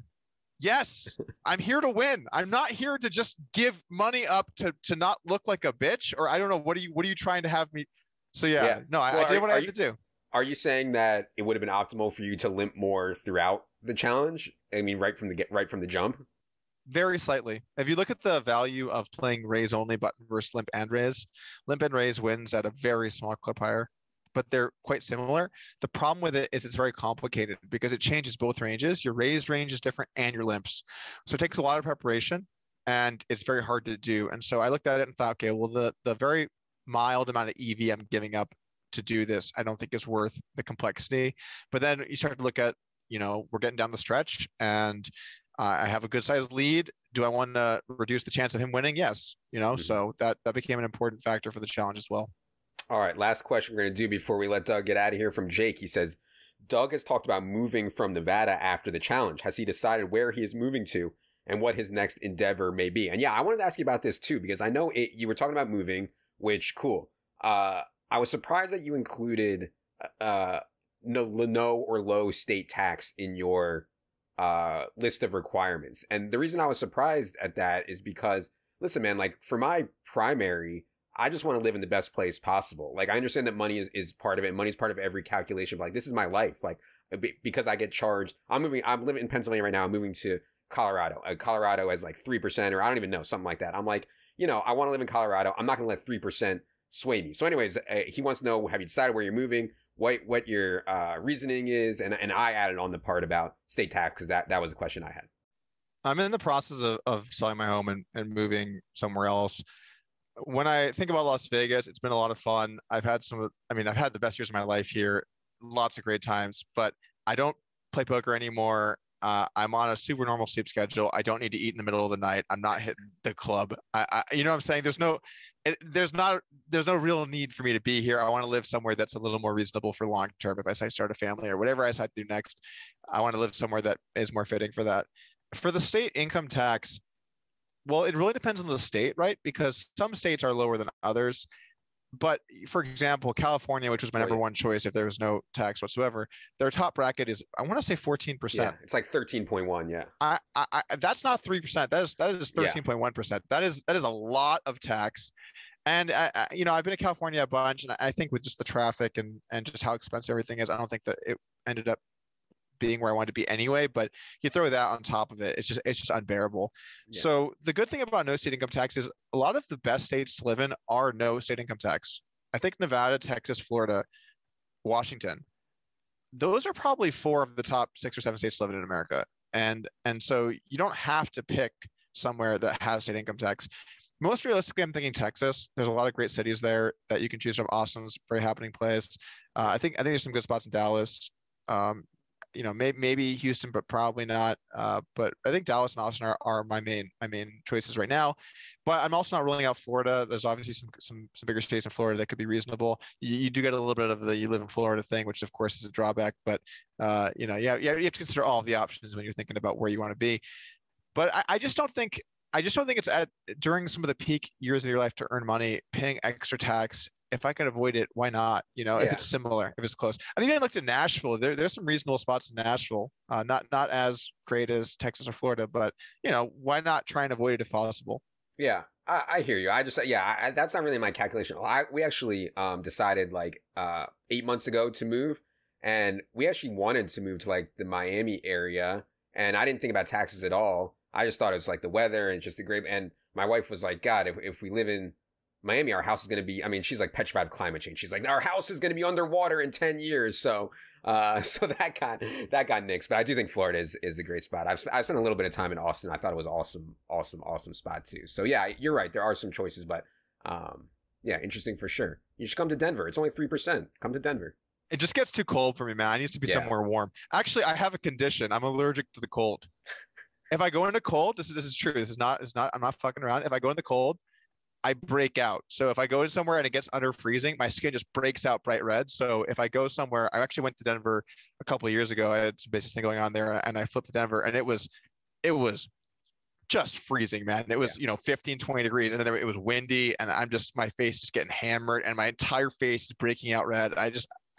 Speaker 2: Yes, I'm here to win. I'm not here to just give money up to not look like a bitch, or I don't know. What are you trying to have me? So yeah. No, I did what I had to do.
Speaker 1: Are you saying that it would have been optimal for you to limp more throughout the challenge? I mean, right from the jump?
Speaker 2: Very slightly. If you look at the value of playing raise only button versus limp and raise wins at a very small clip higher, but they're quite similar. The problem with it is it's very complicated because it changes both ranges. Your raised range is different and your limps. So it takes a lot of preparation and it's very hard to do. And so I looked at it and thought, okay, well, the very mild amount of EV I'm giving up to do this, I don't think is worth the complexity. But then you start to look at, we're getting down the stretch and I have a good sized lead. Do I want to reduce the chance of him winning? Yes. So that became an important factor for the challenge as well.
Speaker 1: All right, last question we're going to do before we let Doug get out of here from Jake. He says, Doug has talked about moving from Nevada after the challenge. Has he decided where he is moving to and what his next endeavor may be? And yeah, I wanted to ask you about this too, because I know you were talking about moving, which cool. I was surprised that you included no or low state tax in your list of requirements. And the reason I was surprised at that is because, listen, man, like for my primary, I just want to live in the best place possible. Like, I understand that money is part of it. Money's part of every calculation. But like, this is my life. Like, because I get charged. I'm living in Pennsylvania right now. I'm moving to Colorado. Colorado has like 3%, or I don't even know, something like that. I'm like, I want to live in Colorado. I'm not going to let 3% sway me. So anyways, he wants to know, have you decided where you're moving? What your reasoning is? And I added on the part about state tax, because that was a question I had.
Speaker 2: I'm in the process of selling my home and moving somewhere else. When I think about Las Vegas, it's been a lot of fun. I've had I've had the best years of my life here, lots of great times, but I don't play poker anymore. I'm on a super normal sleep schedule. I don't need to eat in the middle of the night. I'm not hitting the club. You know what I'm saying? There's no real need for me to be here. I want to live somewhere that's a little more reasonable for long term. If I start a family or whatever I decide to do next, I want to live somewhere that is more fitting for that. For the state income tax, well, it really depends on the state, right? Because some states are lower than others. But for example, California, which was my number one choice if there was no tax whatsoever, their top bracket is, I want to say 14%.
Speaker 1: Yeah, it's like 13.1. Yeah.
Speaker 2: I that's not 3%. That is 13.1%. That is a lot of tax. And I've been to California a bunch, and I think with just the traffic and just how expensive everything is, I don't think that it ended up being where I wanted to be anyway. But you throw that on top of it, it's just unbearable. Yeah. So the good thing about no state income tax is a lot of the best states to live in are no state income tax. I think Nevada, Texas, Florida, Washington, those are probably 4 of the top 6 or 7 states living in America. And so you don't have to pick somewhere that has state income tax. Most realistically, I'm thinking Texas. There's a lot of great cities there that you can choose from. Austin's a very happening place. I think there's some good spots in Dallas. maybe Houston, but probably not. But I think Dallas and Austin are my main choices right now. But I'm also not ruling out Florida. There's obviously some bigger states in Florida that could be reasonable. You do get a little bit of the you live in Florida thing, which of course is a drawback. But you have to consider all of the options when you're thinking about where you want to be. But I just don't think it's during some of the peak years of your life to earn money, paying extra tax. If I can avoid it, why not? If it's similar, if it's close. I think I looked at Nashville. There's some reasonable spots in Nashville. Not as great as Texas or Florida, but why not try and avoid it if possible?
Speaker 1: Yeah, I hear you. That's not really my calculation. We actually decided like 8 months ago to move, and we actually wanted to move to like the Miami area, and I didn't think about taxes at all. I just thought it was like the weather and just a great. And my wife was like, God, if we live in Miami, our house is going to be, I mean, she's like petrified of climate change. She's like, our house is going to be underwater in 10 years. So that got nixed. But I do think Florida is a great spot. I've spent a little bit of time in Austin. I thought it was awesome spot too. So yeah, you're right. There are some choices, but yeah, interesting for sure. You should come to Denver. It's only 3%. Come to Denver.
Speaker 2: It just gets too cold for me, man. I need to be somewhere warm. Actually, I have a condition. I'm allergic to the cold. If I go into cold, this is true. This is not, I'm not fucking around. If I go in the cold, I break out. So if I go in somewhere and it gets under freezing, my skin just breaks out bright red. So if I go somewhere, I actually went to Denver a couple of years ago. I had some business thing going on there, and I flipped to Denver, and it was just freezing, man. It was 15, 20 degrees, and then it was windy, and my face just getting hammered, and my entire face is breaking out red. I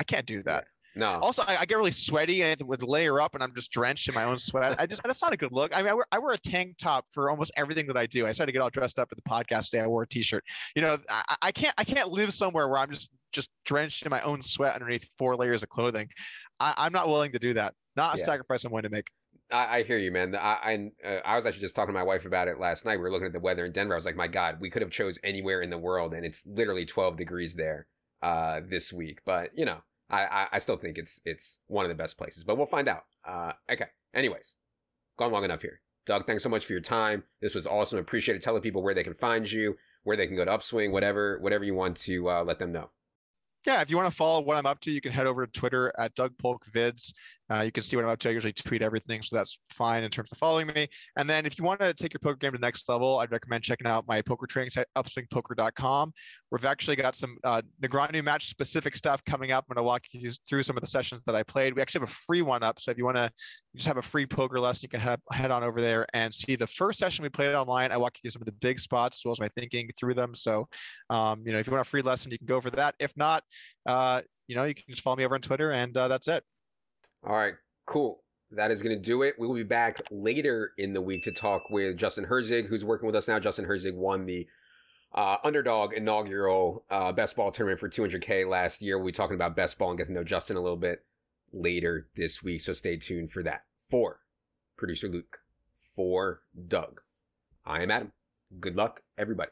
Speaker 2: can't do that.
Speaker 1: No.
Speaker 2: Also, I get really sweaty and it would layer up, and I'm just drenched in my own sweat. That's not a good look. I mean, I wear a tank top for almost everything that I do. I started to get all dressed up for the podcast today. I wore a t-shirt. I can't live somewhere where I'm just drenched in my own sweat underneath 4 layers of clothing. I'm not willing to do that. Not a sacrifice I'm willing to make.
Speaker 1: I hear you, man. I was actually just talking to my wife about it last night. We were looking at the weather in Denver. I was like, my God, we could have chose anywhere in the world, and it's literally 12 degrees there this week. But I still think it's one of the best places, but we'll find out. Okay. Anyways, gone long enough here. Doug, thanks so much for your time. This was awesome. Appreciate it. Tell the people where they can find you, where they can go to Upswing, whatever you want to let them know.
Speaker 2: Yeah, if you want to follow what I'm up to, you can head over to Twitter at Doug Polk Vids. You can see what I'm up to. I usually tweet everything, so that's fine in terms of following me. And then if you want to take your poker game to the next level, I'd recommend checking out my poker training site, upswingpoker.com. We've actually got some Negreanu match-specific stuff coming up. I'm going to walk you through some of the sessions that I played. We actually have a free one up, so if you want to just have a free poker lesson, you can head on over there and see the first session we played online. I walked you through some of the big spots as well as my thinking through them. So, if you want a free lesson, you can go for that. If not, you can just follow me over on Twitter, and that's it.
Speaker 1: All right, cool. That is going to do it. We will be back later in the week to talk with Justin Herzig, who's working with us now. Justin Herzig won the Underdog inaugural best ball tournament for $200K last year. We'll be talking about best ball and get to know Justin a little bit later this week, so stay tuned for that. For producer Luke, for Doug, I am Adam. Good luck, everybody.